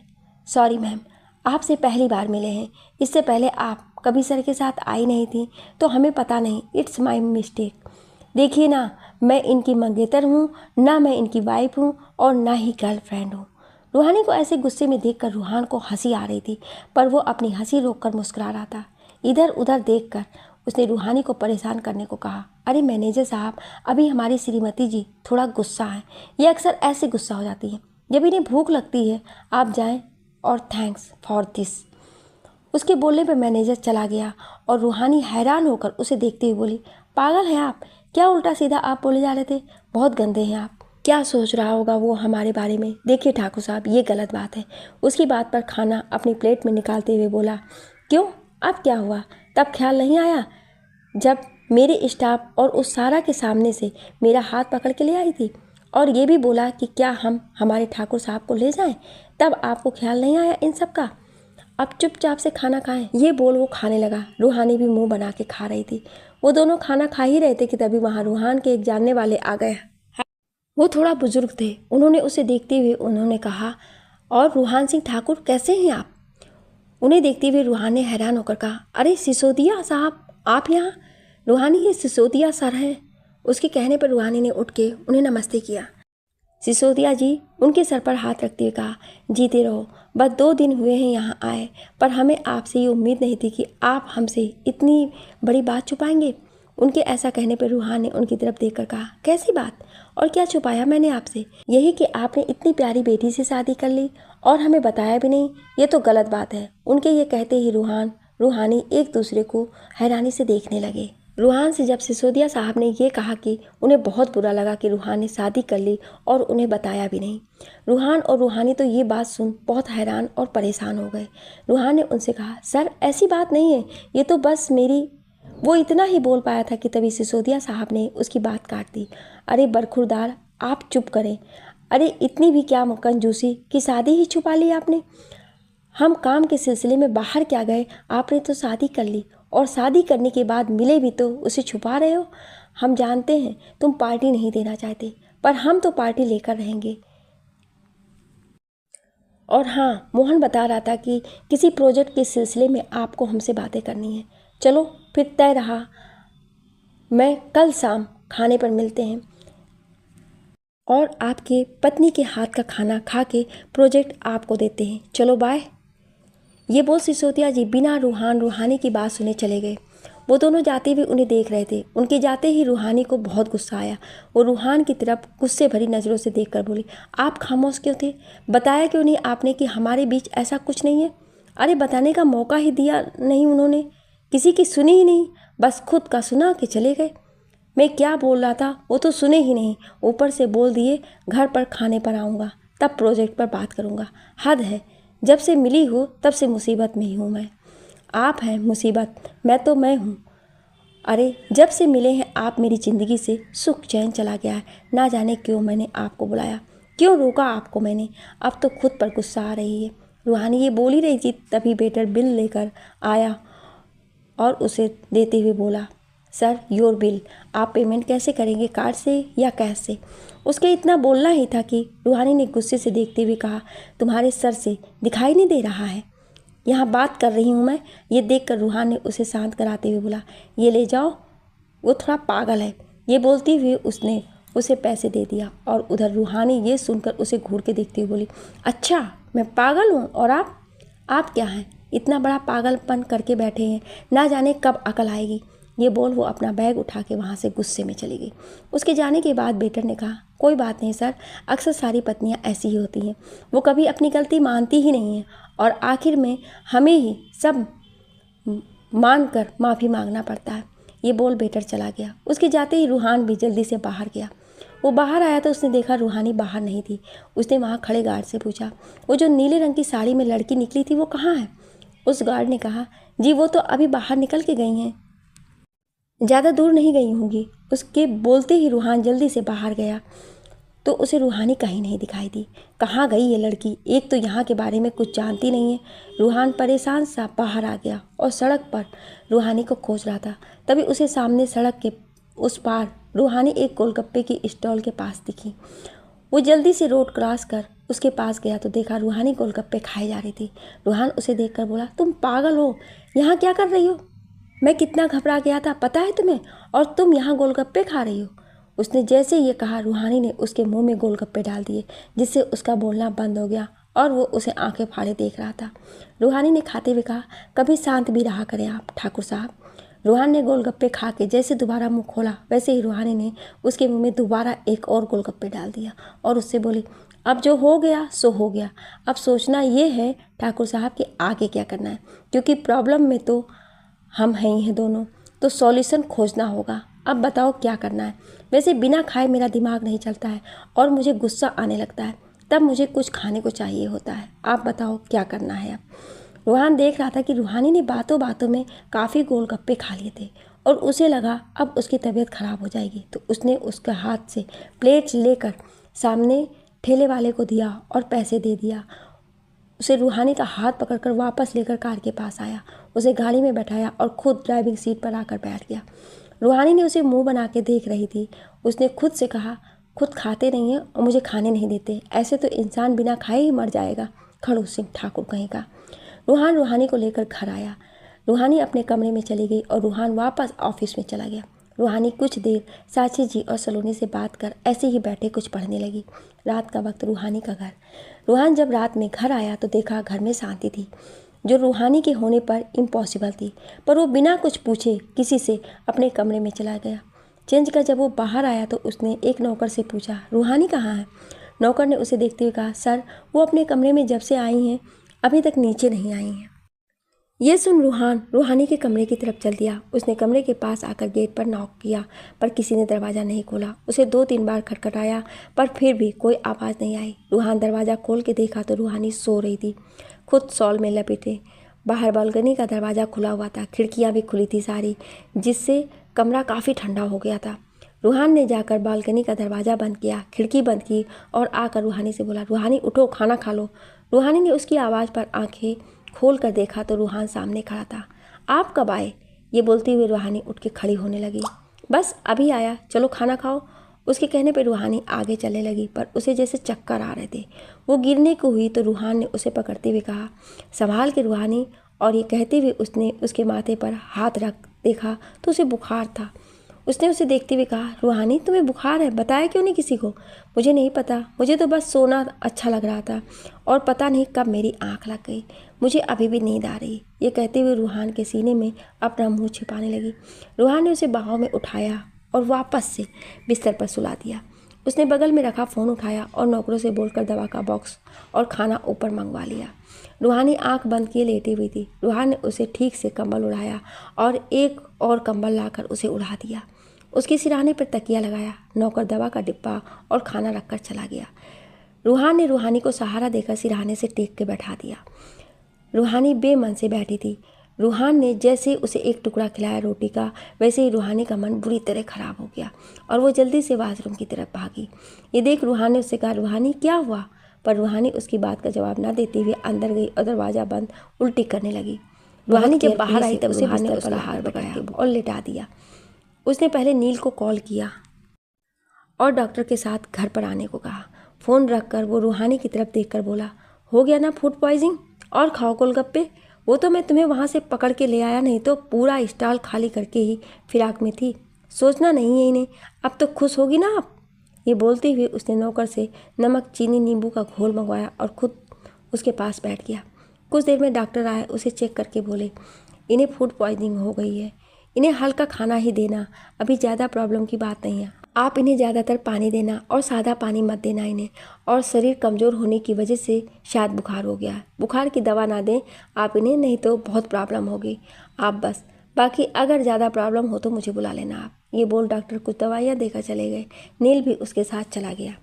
सॉरी मैम, आपसे पहली बार मिले हैं, इससे पहले आप कभी सर के साथ आई नहीं थी तो हमें पता नहीं, इट्स माय मिस्टेक। देखिए ना, मैं इनकी मंगेतर हूँ, ना मैं इनकी वाइफ हूँ और ना ही गर्लफ्रेंड हूँ। रूहानी को ऐसे गुस्से में देखकर रूहान को हंसी आ रही थी, पर वो अपनी हंसी रोककर मुस्कुरा रहा था। इधर उधर देखकर उसने रूहानी को परेशान करने को कहा, अरे मैनेजर साहब, अभी हमारी श्रीमती जी थोड़ा गुस्सा है, ये अक्सर ऐसे गुस्सा हो जाती है जब इन्हें भूख लगती है, आप जाएं और थैंक्स फॉर दिस। उसके बोलने पर मैनेजर चला गया और रूहानी हैरान होकर उसे देखते हुए बोली, पागल हैं आप, क्या उल्टा सीधा आप बोले जा रहे थे, बहुत गंदे हैं आप। क्या सोच रहा होगा वो हमारे बारे में? देखिए ठाकुर साहब, ये गलत बात है। उसकी बात पर खाना अपनी प्लेट में निकालते हुए बोला, क्यों, अब क्या हुआ, तब ख्याल नहीं आया जब मेरे स्टाफ और उस सारा के सामने से मेरा हाथ पकड़ के ले आई थी और ये भी बोला कि क्या हम हमारे ठाकुर साहब को ले जाएं, तब आपको ख्याल नहीं आया इन सब का? अब चुपचाप से खाना खाएं। ये बोल वो खाने लगा। रूहानी भी मुंह बना के खा रही थी। वो दोनों खाना खा ही रहे थे कि तभी वहाँ रूहान के एक जानने वाले आ गए। वो थोड़ा बुजुर्ग थे। उन्होंने उसे देखते हुए उन्होंने कहा, और रूहान सिंह ठाकुर कैसे हैं आप? उन्हें देखते हुए रूहान ने हैरान होकर कहा, अरे सिसोदिया साहब, आप यहाँ? रूहानी, ये सिसोदिया सर हैं। उसके कहने पर रूहानी ने उठ के उन्हें नमस्ते किया। सिसोदिया जी, उनके सर पर हाथ रखते हुए कहा, जीते रहो, बस 2 दिन हुए हैं यहाँ आए, पर हमें आपसे ये उम्मीद नहीं थी कि आप हमसे इतनी बड़ी बात छुपाएंगे। उनके ऐसा कहने पर रूहान ने उनकी तरफ देखकर कहा, कैसी बात? और क्या छुपाया मैंने आपसे? यही कि आपने इतनी प्यारी बेटी से शादी कर ली और हमें बताया भी नहीं। ये तो गलत बात है। उनके ये कहते ही रूहानी एक दूसरे को हैरानी से देखने लगे। रूहान से जब सिसोदिया साहब ने ये कहा कि उन्हें बहुत बुरा लगा कि रूहान ने शादी कर ली और उन्हें बताया भी नहीं। रूहान और रूहानी तो ये बात सुन बहुत हैरान और परेशान हो गए। रूहान ने उनसे कहा, सर ऐसी बात नहीं है, ये तो बस मेरी। वो इतना ही बोल पाया था कि तभी सिसोदिया साहब ने उसकी बात काट दी। अरे बरखुरदार, आप चुप करें। अरे इतनी भी क्या कंजूसी कि शादी ही छुपा ली आपने। हम काम के सिलसिले में बाहर क्या गए, आपने तो शादी कर ली और शादी करने के बाद मिले भी तो उसे छुपा रहे हो। हम जानते हैं तुम पार्टी नहीं देना चाहते, पर हम तो पार्टी लेकर रहेंगे। और हाँ, मोहन बता रहा था कि किसी प्रोजेक्ट के सिलसिले में आपको हमसे बातें करनी है। चलो फिर तय रहा, मैं कल शाम खाने पर मिलते हैं और आपके पत्नी के हाथ का खाना खा के प्रोजेक्ट आपको देते हैं। चलो बाय। ये बोल सिसोदिया जी बिना रूहानी की बात सुने चले गए। वो दोनों जाते हुए उन्हें देख रहे थे। उनके जाते ही रूहानी को बहुत गुस्सा आया। वो रूहान की तरफ गुस्से भरी नज़रों से देखकर बोली, आप खामोश क्यों थे? बताया क्यों नहीं आपने कि हमारे बीच ऐसा कुछ नहीं है? अरे बताने का मौका ही दिया नहीं उन्होंने, किसी की सुनी ही नहीं, बस खुद का सुना के चले गए। मैं क्या बोल रहा था वो तो सुने ही नहीं, ऊपर से बोल दिए घर पर खाने पर आऊँगा, तब प्रोजेक्ट पर बात करूँगा। हद है, जब से मिली हो तब से मुसीबत में ही हूँ मैं। आप हैं मुसीबत, मैं हूँ। अरे जब से मिले हैं आप मेरी ज़िंदगी से सुख चैन चला गया है। ना जाने क्यों मैंने आपको बुलाया, क्यों रोका आपको मैंने। अब तो खुद पर गुस्सा आ रही है। रूहानी ये बोल ही रही थी तभी वेटर बिल लेकर आया और उसे देते हुए बोला, सर योर बिल। आप पेमेंट कैसे करेंगे, कार्ड से या कैश से? उसके इतना बोलना ही था कि रूहानी ने गुस्से से देखते हुए कहा, तुम्हारे सर से दिखाई नहीं दे रहा है, यहाँ बात कर रही हूँ मैं। ये देखकर रूहान ने उसे शांत कराते हुए बोला, ये ले जाओ, वो थोड़ा पागल है। ये बोलती हुए उसने उसे पैसे दे दिया और उधर रूहानी ये सुनकर उसे घूर के देखती हुई बोली, अच्छा मैं पागल हूँ और आप क्या हैं, इतना बड़ा पागलपन करके बैठे हैं, ना जाने कब अकल आएगी। ये बोल वो अपना बैग उठा के वहाँ से गुस्से में चली गई। उसके जाने के बाद बेटर ने कहा, कोई बात नहीं सर, अक्सर सारी पत्नियाँ ऐसी ही होती हैं, वो कभी अपनी गलती मानती ही नहीं हैं और आखिर में हमें ही सब मानकर माफ़ी मांगना पड़ता है। ये बोल बेटर चला गया। उसके जाते ही रूहान भी जल्दी से बाहर गया। वो बाहर आया तो उसने देखा रूहानी बाहर नहीं थी। उसने वहाँ खड़े गार्ड से पूछा, वो जो नीले रंग की साड़ी में लड़की निकली थी वो कहाँ है? उस गार्ड ने कहा, जी वो तो अभी बाहर निकल के गई हैं, ज़्यादा दूर नहीं गई होंगी। उसके बोलते ही रूहान जल्दी से बाहर गया तो उसे रूहानी कहीं नहीं दिखाई दी। कहाँ गई ये लड़की? एक तो यहाँ के बारे में कुछ जानती नहीं है। रूहान परेशान सा बाहर आ गया और सड़क पर रूहानी को खोज रहा था। तभी उसे सामने सड़क के उस पार रूहानी एक गोलगप्पे की स्टॉल के पास दिखी। वो जल्दी से रोड क्रॉस कर उसके पास गया तो देखा रूहानी गोलगप्पे खाए जा रही थी। रूहान उसे देखकर बोला, तुम पागल हो, यहाँ क्या कर रही हो? मैं कितना घबरा गया था पता है तुम्हें, और तुम यहाँ गोलगप्पे खा रही हो। उसने जैसे ये कहा रूहानी ने उसके मुंह में गोलगप्पे डाल दिए, जिससे उसका बोलना बंद हो गया और वो उसे आंखें फाड़े देख रहा था। रूहानी ने खाते हुए कहा, कभी शांत भी रहा करें आप ठाकुर साहब। रूहान ने गोलगप्पे खा के जैसे दोबारा मुंह खोला वैसे ही रूहानी ने उसके मुंह में दोबारा एक और गोलगप्पे डाल दिया और उससे बोली, अब जो हो गया सो हो गया। अब सोचना ये है ठाकुर साहब कि आगे क्या करना है, क्योंकि प्रॉब्लम में तो हम ही हैं दोनों, तो सॉल्यूशन खोजना होगा। अब बताओ क्या करना है? वैसे बिना खाए मेरा दिमाग नहीं चलता है और मुझे गुस्सा आने लगता है, तब मुझे कुछ खाने को चाहिए होता है। आप बताओ क्या करना है अब? रूहान देख रहा था कि रूहानी ने बातों बातों में काफ़ी गोलगप्पे खा लिए थे और उसे लगा अब उसकी तबीयत खराब हो जाएगी, तो उसने उसके हाथ से प्लेट लेकर सामने ठेले वाले को दिया और पैसे दे दिया। उसे रूहानी का हाथ पकड़कर वापस लेकर कार के पास आया, उसे गाड़ी में बैठाया और खुद ड्राइविंग सीट पर आकर बैठ गया। रूहानी ने उसे मुंह बना के देख रही थी। उसने खुद से कहा, खुद खाते नहीं हैं और मुझे खाने नहीं देते, ऐसे तो इंसान बिना खाए ही मर जाएगा, खड़ूस सिंह ठाकुर कहीं का। रूहान रूहानी को लेकर घर आया। रूहानी अपने कमरे में चली गई और रूहान वापस ऑफिस में चला गया। रूहानी कुछ देर साची जी और सलोनी से बात कर ऐसे ही बैठे कुछ पढ़ने लगी। रात का वक्त, रूहानी का घर। रूहान जब रात में घर आया तो देखा घर में शांति थी। जो रूहानी के होने पर इम्पॉसिबल थी, पर वो बिना कुछ पूछे किसी से अपने कमरे में चला गया। चेंज कर जब वो बाहर आया तो उसने एक नौकर से पूछा, रूहानी कहाँ है? नौकर ने उसे देखते हुए कहा, सर वो अपने कमरे में जब से आई हैं अभी तक नीचे नहीं आई हैं। ये सुन रूहानी के कमरे की तरफ चल दिया। उसने कमरे के पास आकर गेट पर नॉक किया, पर किसी ने दरवाज़ा नहीं खोला। उसे 2-3 बार खटखटाया, पर फिर भी कोई आवाज़ नहीं आई। रूहान दरवाज़ा खोल के देखा तो रूहानी सो रही थी, खुद शॉल में लपेटे। बाहर बालकनी का दरवाज़ा खुला हुआ था, खिड़कियाँ भी खुली थी सारी, जिससे कमरा काफ़ी ठंडा हो गया था। रूहान ने जाकर बालकनी का दरवाज़ा बंद किया, खिड़की बंद की और आकर रूहानी से बोला, रूहानी उठो, खाना खा लो। रूहानी ने उसकी आवाज़ पर आंखें खोल कर देखा तो रूहान सामने खड़ा था। आप कब आए? ये बोलती हुई रूहानी उठ के खड़ी होने लगी। बस अभी आया, चलो खाना खाओ। उसके कहने पर रूहानी आगे चलने लगी, पर उसे जैसे चक्कर आ रहे थे। वो गिरने को हुई तो रूहान ने उसे पकड़ते हुए कहा, संभाल के रूहानी। और ये कहते हुए उसने उसके माथे पर हाथ रख देखा तो उसे बुखार था। उसने उसे देखते हुए कहा, रूहानी तुम्हें बुखार है, बताया क्यों नहीं किसी को? मुझे नहीं पता, मुझे तो बस सोना अच्छा लग रहा था और पता नहीं कब मेरी आँख लग गई। मुझे अभी भी नींद आ रही। ये कहते हुए रूहान के सीने में अपना मुंह छिपाने लगी। रूहान ने उसे बाहों में उठाया और वापस से बिस्तर पर सुला दिया। उसने बगल में रखा फ़ोन उठाया और नौकरों से बोलकर दवा का बॉक्स और खाना ऊपर मंगवा लिया। रूहानी आंख बंद किए लेटी हुई थी। रूहान ने उसे ठीक से कंबल उड़ाया और एक और कंबल लाकर उसे उड़ा दिया। उसके सिरहाने पर तकिया लगाया। नौकर दवा का डिब्बा और खाना रखकर चला गया। रूहान ने रूहानी को सहारा देकर सिरहाने से टेक के बैठा दिया। रूहानी बेमन से बैठी थी। रूहान ने जैसे उसे एक टुकड़ा खिलाया रोटी का, वैसे ही रूहानी का मन बुरी तरह खराब हो गया और वो जल्दी से वॉशरूम की तरफ भागी। ये देख रूहान ने उससे कहा, रूहानी क्या हुआ? पर रूहानी उसकी बात का जवाब न देते हुए अंदर गई और दरवाज़ा बंद उल्टी करने लगी। रूहानी जब बाहर आई तब रूहान ने उसका हाथ पकड़ा और लिटा दिया। उसने पहले नील को कॉल किया और डॉक्टर के साथ घर पर आने को कहा। फ़ोन रखकर वो रूहानी की तरफ देखकर बोला, हो गया ना फूड पॉइजनिंग? और खाओ गोलगप्पे। वो तो मैं तुम्हें वहाँ से पकड़ के ले आया, नहीं तो पूरा स्टॉल खाली करके ही फिराक में थी। सोचना नहीं है इन्हें। अब तो खुश होगी ना आप? ये बोलते हुए उसने नौकर से नमक, चीनी, नींबू का घोल मंगवाया और खुद उसके पास बैठ गया। कुछ देर में डॉक्टर आए, उसे चेक करके बोले, इन्हें फूड पॉइजनिंग हो गई है। इन्हें हल्का खाना ही देना, अभी ज़्यादा प्रॉब्लम की बात नहीं है। आप इन्हें ज़्यादातर पानी देना और सादा पानी मत देना इन्हें। और शरीर कमज़ोर होने की वजह से शायद बुखार हो गया है। बुखार की दवा ना दें आप इन्हें, नहीं तो बहुत प्रॉब्लम होगी। आप बस, बाकी अगर ज़्यादा प्रॉब्लम हो तो मुझे बुला लेना आप। ये बोल डॉक्टर कुछ दवाइयाँ देकर चले गए। नील भी उसके साथ चला गया।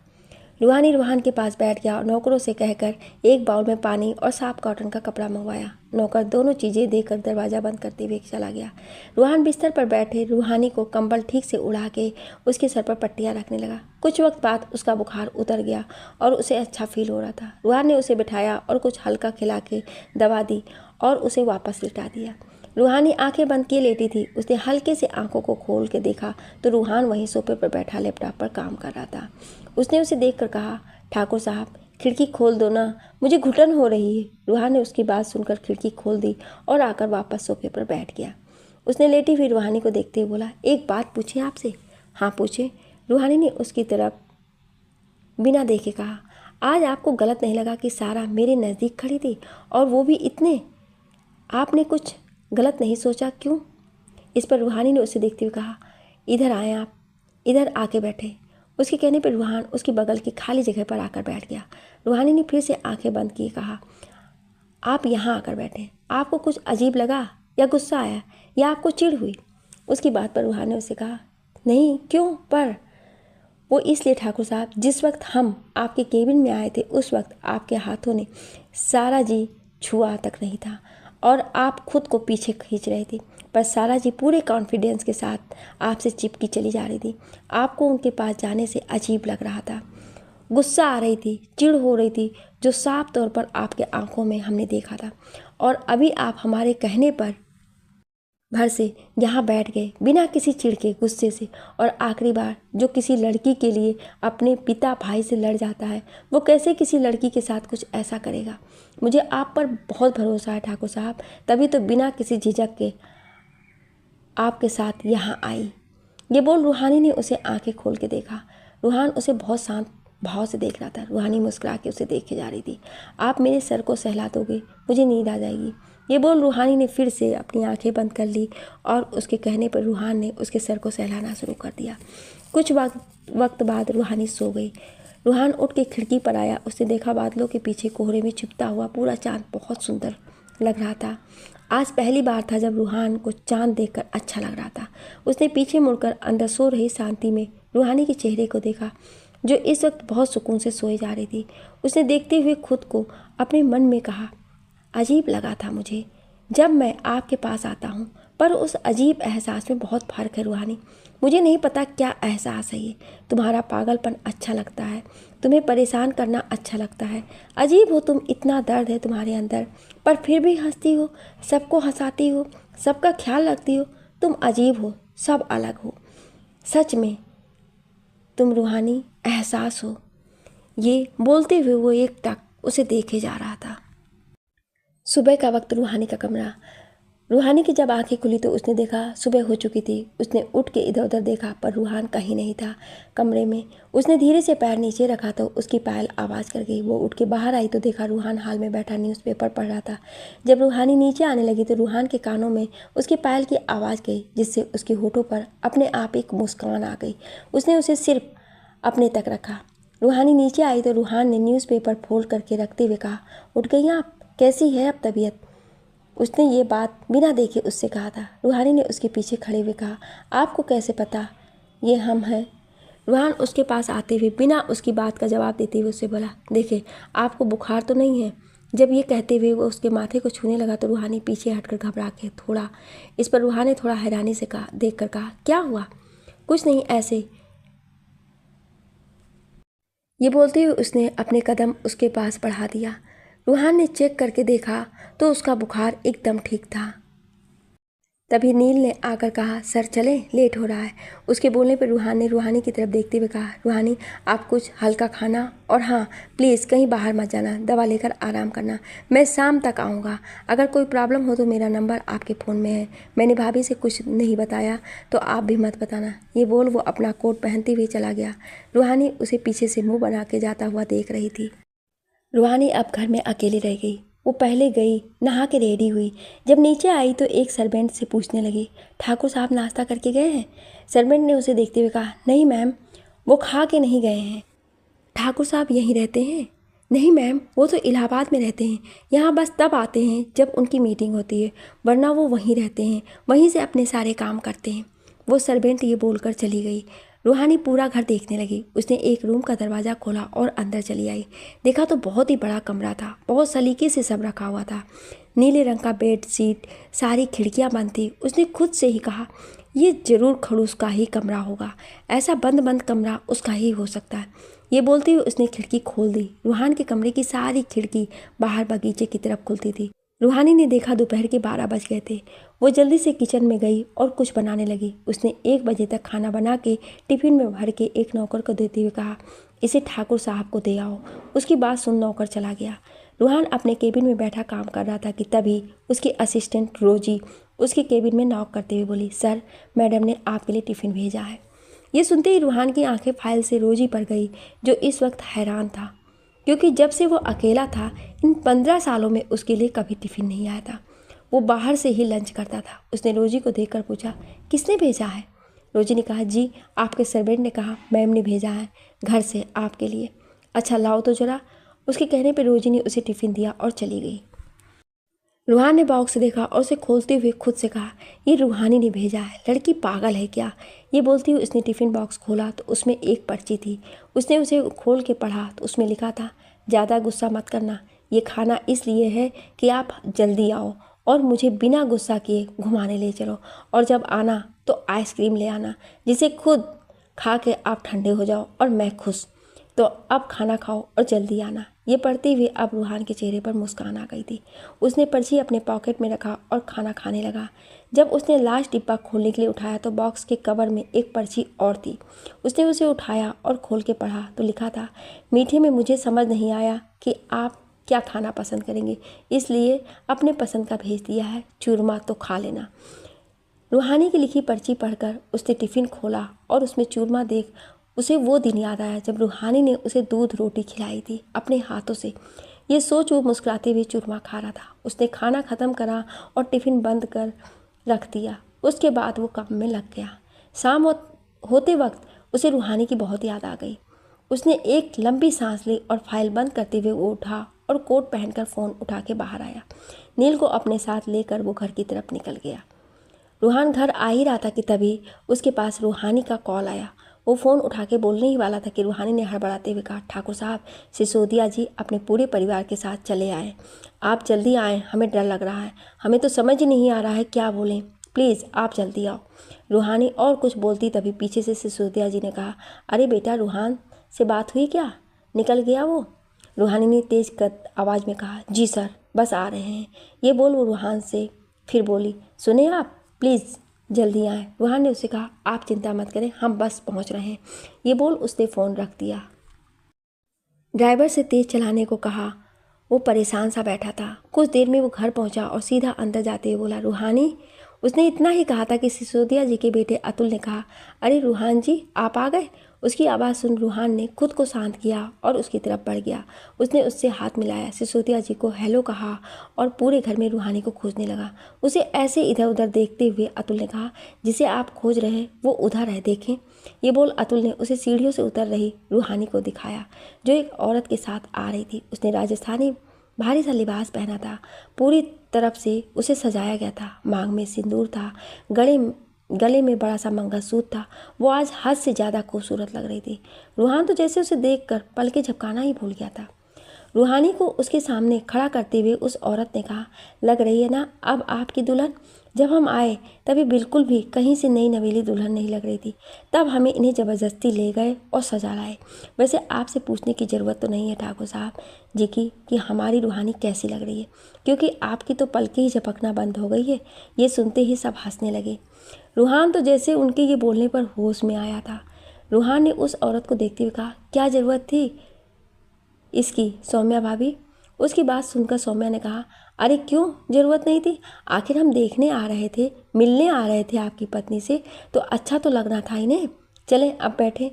रूहानी रूहान के पास बैठ गया और नौकरों से कहकर एक बाउल में पानी और साफ कॉटन का कपड़ा मंगवाया। नौकर दोनों चीज़ें देकर दरवाज़ा बंद करते हुए चला गया। रूहान बिस्तर पर बैठे रूहानी को कंबल ठीक से उड़ा के उसके सर पर पट्टियाँ रखने लगा। कुछ वक्त बाद उसका बुखार उतर गया और उसे अच्छा फील हो रहा था। रूहान ने उसे बिठाया और कुछ हल्का खिला के दवा दी और उसे वापस लिटा दिया। रूहानी आंखें बंद किए लेटी थी। उसने हल्के से आंखों को खोल के देखा तो रूहान वहीं सोफे पर बैठा लैपटॉप पर काम कर रहा था। उसने उसे देखकर कहा, ठाकुर साहब खिड़की खोल दो ना, मुझे घुटन हो रही है। रूहान ने उसकी बात सुनकर खिड़की खोल दी और आकर वापस सोफे पर बैठ गया। उसने लेटी हुई रूहानी को देखते हुए बोला, एक बात पूछे आपसे? हाँ पूछे। रूहानी ने उसकी तरफ बिना देखे कहा, आज आपको गलत नहीं लगा कि सारा मेरे नज़दीक खड़ी थी और वो भी इतने? आपने कुछ गलत नहीं सोचा क्यों? इस पर रूहानी ने उसे देखते हुए कहा, इधर आए आप, इधर आके बैठे। उसके कहने पर रूहान उसकी बगल की खाली जगह पर आकर बैठ गया। रूहानी ने फिर से आंखें बंद किए कहा, आप यहाँ आकर बैठे। आपको कुछ अजीब लगा या गुस्सा आया या आपको चिढ़ हुई? उसकी बात पर रूहान ने उससे कहा, नहीं क्यों? पर वो इसलिए ठाकुर साहब, जिस वक्त हम आपके केबिन में आए थे उस वक्त आपके हाथों ने सारा जी छुआ तक नहीं था और आप खुद को पीछे खींच रहे थे, पर सारा जी पूरे कॉन्फिडेंस के साथ आपसे चिपकी चली जा रही थी। आपको उनके पास जाने से अजीब लग रहा था, गुस्सा आ रही थी, चिढ़ हो रही थी, जो साफ तौर पर आपके आंखों में हमने देखा था। और अभी आप हमारे कहने पर भर से यहाँ बैठ गए बिना किसी चिढ़ के, गुस्से से। और आखिरी बार जो किसी लड़की के लिए अपने पिता भाई से लड़ जाता है, वो कैसे किसी लड़की के साथ कुछ ऐसा करेगा? मुझे आप पर बहुत भरोसा है ठाकुर साहब, तभी तो बिना किसी झिझक के आपके साथ यहाँ आई। ये बोल रूहानी ने उसे आंखें खोल के देखा। रूहान उसे बहुत शांत भाव से देख रहा था। रूहानी मुस्कुरा के उसे देखे जा रही थी। आप मेरे सर को सहला दोगे, मुझे नींद आ जाएगी। ये बोल रूहानी ने फिर से अपनी आंखें बंद कर ली और उसके कहने पर रूहान ने उसके सर को सहलाना शुरू कर दिया। कुछ वक्त बाद रूहानी सो गई। रूहान उठ के खिड़की पर आया। उसने देखा बादलों के पीछे कोहरे में छिपता हुआ पूरा चांद बहुत सुंदर लग रहा था। आज पहली बार था जब रूहान को चांद देखकर अच्छा लग रहा था। उसने पीछे मुड़कर अंदर सो रही शांति में रूहानी के चेहरे को देखा, जो इस वक्त बहुत सुकून से सोई जा रही थी। उसने देखते हुए खुद को अपने मन में कहा, अजीब लगा था मुझे जब मैं आपके पास आता हूँ, पर उस अजीब एहसास में बहुत फ़र्क है रूहानी। मुझे नहीं पता क्या एहसास है ये। तुम्हारा पागलपन अच्छा लगता है, तुम्हें परेशान करना अच्छा लगता है। अजीब हो तुम, इतना दर्द है तुम्हारे अंदर, पर फिर भी हंसती हो, सबको हंसाती हो, सबका ख्याल रखती हो। तुम अजीब हो, सब अलग हो। सच में तुम रूहानी एहसास हो। ये बोलते हुए वो एक टक उसे देखे जा रहा था। सुबह का वक्त रूहानी का कमरा। रूहानी की जब आंखें खुली तो उसने देखा सुबह हो चुकी थी। उसने उठ के इधर उधर देखा पर रूहान कहीं नहीं था कमरे में। उसने धीरे से पैर नीचे रखा तो उसकी पायल आवाज़ कर गई। वो उठ के बाहर आई तो देखा रूहान हाल में बैठा न्यूज़पेपर पढ़ रहा था। जब रूहानी नीचे आने लगी तो रूहान के कानों में उसकी पायल की आवाज़ गई, जिससे उसके होठों पर अपने आप एक मुस्कान आ गई। उसने उसे सिर्फ अपने तक रखा। रूहानी नीचे आई तो रूहान ने न्यूज़पेपर फोल्ड करके रखते हुए कहा, उठ गई आप? कैसी है अब तबीयत? उसने ये बात बिना देखे उससे कहा था। रूहानी ने उसके पीछे खड़े हुए कहा, आपको कैसे पता ये हम हैं? रूहान उसके पास आते हुए बिना उसकी बात का जवाब देते हुए उससे बोला, देखे आपको बुखार तो नहीं है? जब ये कहते हुए वो उसके माथे को छूने लगा तो रूहानी पीछे हटकर घबरा के थोड़ा। इस पर रूहान ने थोड़ा हैरानी से कहा, देख कर कहा, क्या हुआ? कुछ नहीं, ऐसे। ये बोलते हुए उसने अपने कदम उसके पास बढ़ा दिया। रूहान ने चेक करके देखा तो उसका बुखार एकदम ठीक था। तभी नील ने आकर कहा, सर चलें, लेट हो रहा है। उसके बोलने पर रूहान ने रूहानी की तरफ देखते हुए कहा, रूहानी आप कुछ हल्का खाना और हाँ प्लीज़ कहीं बाहर मत जाना, दवा लेकर आराम करना। मैं शाम तक आऊँगा। अगर कोई प्रॉब्लम हो तो मेरा नंबर आपके फ़ोन में है। मैंने भाभी से कुछ नहीं बताया तो आप भी मत बताना। ये बोल वो अपना कोट पहनते हुए चला गया। रूहानी उसे पीछे से मुँह बना के जाता हुआ देख रही थी। रूहानी अब घर में अकेली रह गई। वो पहले गई, नहा के रेडी हुई। जब नीचे आई तो एक सर्वेंट से पूछने लगी, ठाकुर साहब नाश्ता करके गए हैं? सर्वेंट ने उसे देखते हुए कहा, नहीं मैम, वो खा के नहीं गए हैं। ठाकुर साहब यहीं रहते हैं? नहीं मैम, वो तो इलाहाबाद में रहते हैं। यहाँ बस तब आते हैं जब उनकी मीटिंग होती है, वरना वो वहीं रहते हैं, वहीं से अपने सारे काम करते हैं। वो सर्वेंट ये बोलकर चली गई। रूहानी पूरा घर देखने लगी। उसने एक रूम का दरवाज़ा खोला और अंदर चली आई। देखा तो बहुत ही बड़ा कमरा था, बहुत सलीके से सब रखा हुआ था। नीले रंग का बेड शीट, सारी खिड़कियां बंद थी। उसने खुद से ही कहा, ये जरूर खड़ूस का ही कमरा होगा, ऐसा बंद बंद कमरा उसका ही हो सकता है। ये बोलते हुए उसने खिड़की खोल दी। रूहान के कमरे की सारी खिड़की बाहर बगीचे की तरफ खुलती थी। रूहानी ने देखा दोपहर के 12 बज गए थे। वो जल्दी से किचन में गई और कुछ बनाने लगी। उसने 1 बजे तक खाना बना के टिफिन में भर के एक नौकर को देते हुए कहा, इसे ठाकुर साहब को दे आओ। उसकी बात सुन नौकर चला गया। रूहान अपने केबिन में बैठा काम कर रहा था कि तभी उसकी असिस्टेंट रोजी उसके केबिन में नॉक करते हुए बोली, सर मैडम ने आपके लिए टिफ़िन भेजा है। ये सुनते ही रूहान की आंखें फाइल से रोजी पर गई, जो इस वक्त हैरान था, क्योंकि जब से वो अकेला था इन 15 सालों में उसके लिए कभी टिफ़िन नहीं आया था। वो बाहर से ही लंच करता था। उसने रोजी को देखकर पूछा, किसने भेजा है? रोजी ने कहा, जी आपके सर्वेंट ने कहा मैम ने भेजा है घर से आपके लिए। अच्छा लाओ तो ज़रा। उसके कहने पर रोजी ने उसे टिफ़िन दिया और चली गई। रूहान ने बॉक्स देखा और उसे खोलते हुए खुद से कहा, ये रूहानी ने भेजा है, लड़की पागल है क्या? ये बोलती हुई उसने टिफ़िन बॉक्स खोला तो उसमें एक पर्ची थी। उसने उसे खोल के पढ़ा तो उसमें लिखा था, ज़्यादा गुस्सा मत करना, ये खाना इसलिए है कि आप जल्दी आओ और मुझे बिना गुस्सा किए घुमाने ले चलो, और जब आना तो आइसक्रीम ले आना, जिसे खुद खा के आप ठंडे हो जाओ और मैं खुश। तो अब खाना खाओ और जल्दी आना। ये पढ़ते हुए अब रूहान के चेहरे पर मुस्कान आ गई थी। उसने पर्ची अपने पॉकेट में रखा और खाना खाने लगा। जब उसने लास्ट डिब्बा खोलने के लिए उठाया तो बॉक्स के कवर में एक पर्ची और थी। उसने उसे उठाया और खोल के पढ़ा तो लिखा था, मीठे में मुझे समझ नहीं आया कि आप क्या खाना पसंद करेंगे, इसलिए अपने पसंद का भेज दिया है, चूरमा तो खा लेना। रूहानी की लिखी पर्ची पढ़कर उसने टिफ़िन खोला और उसमें चूरमा देख उसे वो दिन याद आया जब रूहानी ने उसे दूध रोटी खिलाई थी अपने हाथों से। ये सोच वो मुस्कुराते हुए चूरमा खा रहा था। उसने खाना ख़त्म करा और टिफ़िन बंद कर रख दिया। उसके बाद वो काम में लग गया। शाम होते वक्त उसे रूहानी की बहुत याद आ गई। उसने एक लंबी सांस ली और फाइल बंद करते हुए वो उठा और कोट पहनकर फ़ोन उठा के बाहर आया। नील को अपने साथ लेकर वो घर की तरफ निकल गया। रूहान घर आ ही रहा था कि तभी उसके पास रूहानी का कॉल आया। वो फ़ोन उठा के बोलने ही वाला था कि रूहानी ने हड़बड़ाते हुए कहा, ठाकुर साहब, सिसोदिया जी अपने पूरे परिवार के साथ चले आए। आप जल्दी आएँ, हमें डर लग रहा है। हमें तो समझ ही नहीं आ रहा है क्या बोलें। प्लीज़ आप जल्दी आओ। रूहानी और कुछ बोलती तभी पीछे से सिसोदिया जी ने कहा, अरे बेटा, रूहान से बात हुई क्या? निकल गया वो? रूहानी ने तेज आवाज़ में कहा, जी सर, बस आ रहे हैं। ये बोल वो रूहान से फिर बोली, सुने आप, प्लीज़ जल्दी आएँ। रूहान ने उसे कहा, आप चिंता मत करें, हम बस पहुंच रहे हैं। ये बोल उसने फ़ोन रख दिया। ड्राइवर से तेज़ चलाने को कहा। वो परेशान सा बैठा था। कुछ देर में वो घर पहुंचा और सीधा अंदर जाते हुए बोला, रूहानी। उसने इतना ही कहा था कि सिसोदिया जी के बेटे अतुल ने कहा, अरे रूहान जी, आप आ गए। उसकी आवाज़ सुन रूहान ने खुद को शांत किया और उसकी तरफ बढ़ गया। उसने उससे हाथ मिलाया, सिसोदिया जी को हेलो कहा और पूरे घर में रूहानी को खोजने लगा। उसे ऐसे इधर उधर देखते हुए अतुल ने कहा, जिसे आप खोज रहे हैं वो उधर है, देखें। ये बोल अतुल ने उसे सीढ़ियों से उतर रही रूहानी को दिखाया, जो एक औरत के साथ आ रही थी। उसने राजस्थानी भारी सा लिबास पहना था। पूरी तरफ से उसे सजाया गया था। मांग में सिंदूर था, गले में बड़ा सा मंगलसूत्र था। वो आज हद से ज़्यादा खूबसूरत लग रही थी। रूहान तो जैसे उसे देखकर पलकें झपकाना ही भूल गया था। रूहानी को उसके सामने खड़ा करते हुए उस औरत ने कहा, लग रही है ना अब आपकी दुल्हन? जब हम आए तभी बिल्कुल भी कहीं से नई नवेली दुल्हन नहीं लग रही थी। तब हमें इन्हें ज़बरदस्ती ले गए और सजा लाए। वैसे आपसे पूछने की ज़रूरत तो नहीं है ठाकुर साहब जी की कि हमारी रूहानी कैसी लग रही है, क्योंकि आपकी तो पलकें ही झपकना बंद हो गई है। ये सुनते ही सब हंसने लगे। रूहान तो जैसे उनके ये बोलने पर होश में आया था। रूहान ने उस औरत को देखते हुए कहा, क्या ज़रूरत थी इसकी सौम्या भाभी? उसकी बात सुनकर सौम्या ने कहा, अरे क्यों ज़रूरत नहीं थी? आखिर हम देखने आ रहे थे, मिलने आ रहे थे आपकी पत्नी से, तो अच्छा तो लगना था इन्हें। चलें अब बैठे।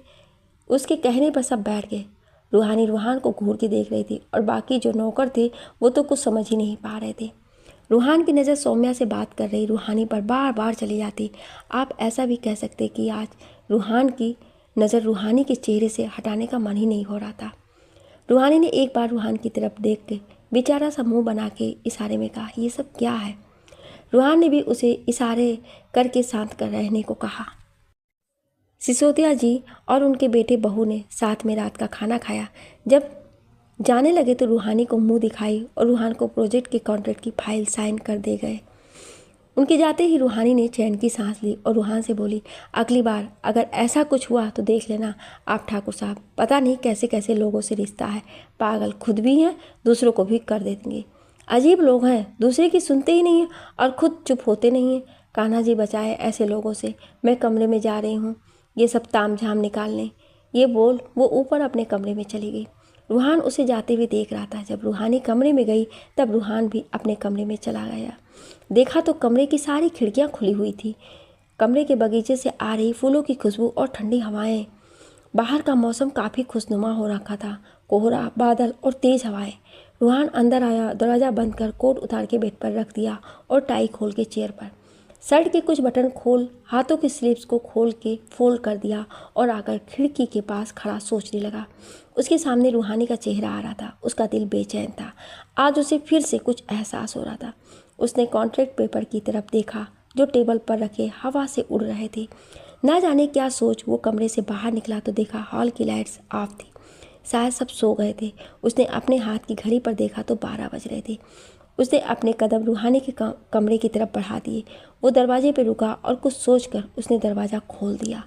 उसके कहने पर सब बैठ गए। रूहानी रूहान को घूर के देख रही थी और बाकी जो नौकर थे वो तो कुछ समझ ही नहीं पा रहे थे। रूहान की नज़र सौम्या से बात कर रही रूहानी पर बार बार चली जाती। आप ऐसा भी कह सकते कि आज रूहान की नज़र रूहानी के चेहरे से हटाने का मन ही नहीं हो रहा था। रूहानी ने एक बार रूहान की तरफ देख के बेचारा सा मुंह बना के इशारे में कहा, ये सब क्या है? रूहान ने भी उसे इशारे करके शांत कर रहने को कहा। सिसोदिया जी और उनके बेटे बहू ने साथ में रात का खाना खाया। जब जाने लगे तो रूहानी को मुंह दिखाई और रूहान को प्रोजेक्ट के कॉन्ट्रैक्ट की फाइल साइन कर दे गए। उनके जाते ही रूहानी ने चैन की सांस ली और रूहान से बोली, अगली बार अगर ऐसा कुछ हुआ तो देख लेना आप ठाकुर साहब, पता नहीं कैसे कैसे लोगों से रिश्ता है। पागल खुद भी हैं, दूसरों को भी कर देंगे। अजीब लोग हैं, दूसरे की सुनते ही नहीं हैं और खुद चुप होते नहीं हैं। कान्हा जी बचाए ऐसे लोगों से। मैं कमरे में जा रही हूँ ये सब ताम झाम निकालने। ये बोल वो ऊपर अपने कमरे में चली गई। रूहान उसे जाते हुए देख रहा था। जब रूहानी कमरे में गई तब रूहान भी अपने कमरे में चला गया। देखा तो कमरे की सारी खिड़कियां खुली हुई थी। कमरे के बगीचे से आ रही फूलों की खुशबू और ठंडी हवाएं। बाहर का मौसम काफ़ी खुशनुमा हो रखा था। कोहरा, बादल और तेज़ हवाएं। रूहान अंदर आया, दरवाज़ा बंद कर कोट उतार के बेड पर रख दिया और टाई खोल के चेयर पर शर्ट के कुछ बटन खोल, हाथों की स्लीव्स को खोल के फोल्ड कर दिया और आकर खिड़की के पास खड़ा सोचने लगा। उसके सामने रूहानी का चेहरा आ रहा था। उसका दिल बेचैन था। आज उसे फिर से कुछ एहसास हो रहा था। उसने कॉन्ट्रैक्ट पेपर की तरफ देखा जो टेबल पर रखे हवा से उड़ रहे थे। ना जाने क्या सोच वो कमरे से बाहर निकला तो देखा हॉल की लाइट्स ऑफ थी। शायद सब सो गए थे। उसने अपने हाथ की घड़ी पर देखा तो 12 बज रहे थे। उसने अपने कदम रूहानी के कमरे की तरफ बढ़ा दिए। वो दरवाजे पर रुका और कुछ सोचकर उसने दरवाज़ा खोल दिया।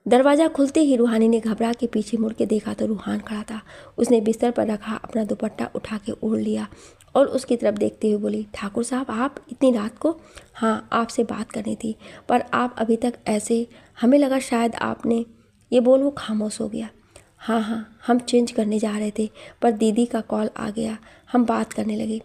दरवाज़ा खुलते ही रूहानी ने घबरा के पीछे मुड़ के देखा तो रूहान खड़ा था। उसने बिस्तर पर रखा अपना दुपट्टा उठा के ओढ़ लिया और उसकी तरफ देखते हुए बोली, ठाकुर साहब आप इतनी रात को? हाँ, आपसे बात करनी थी, पर आप अभी तक ऐसे, हमें लगा शायद आपने। ये बोल वो खामोश हो गया। हाँ, हम चेंज करने जा रहे थे पर दीदी का कॉल आ गया। हम बात करने लगे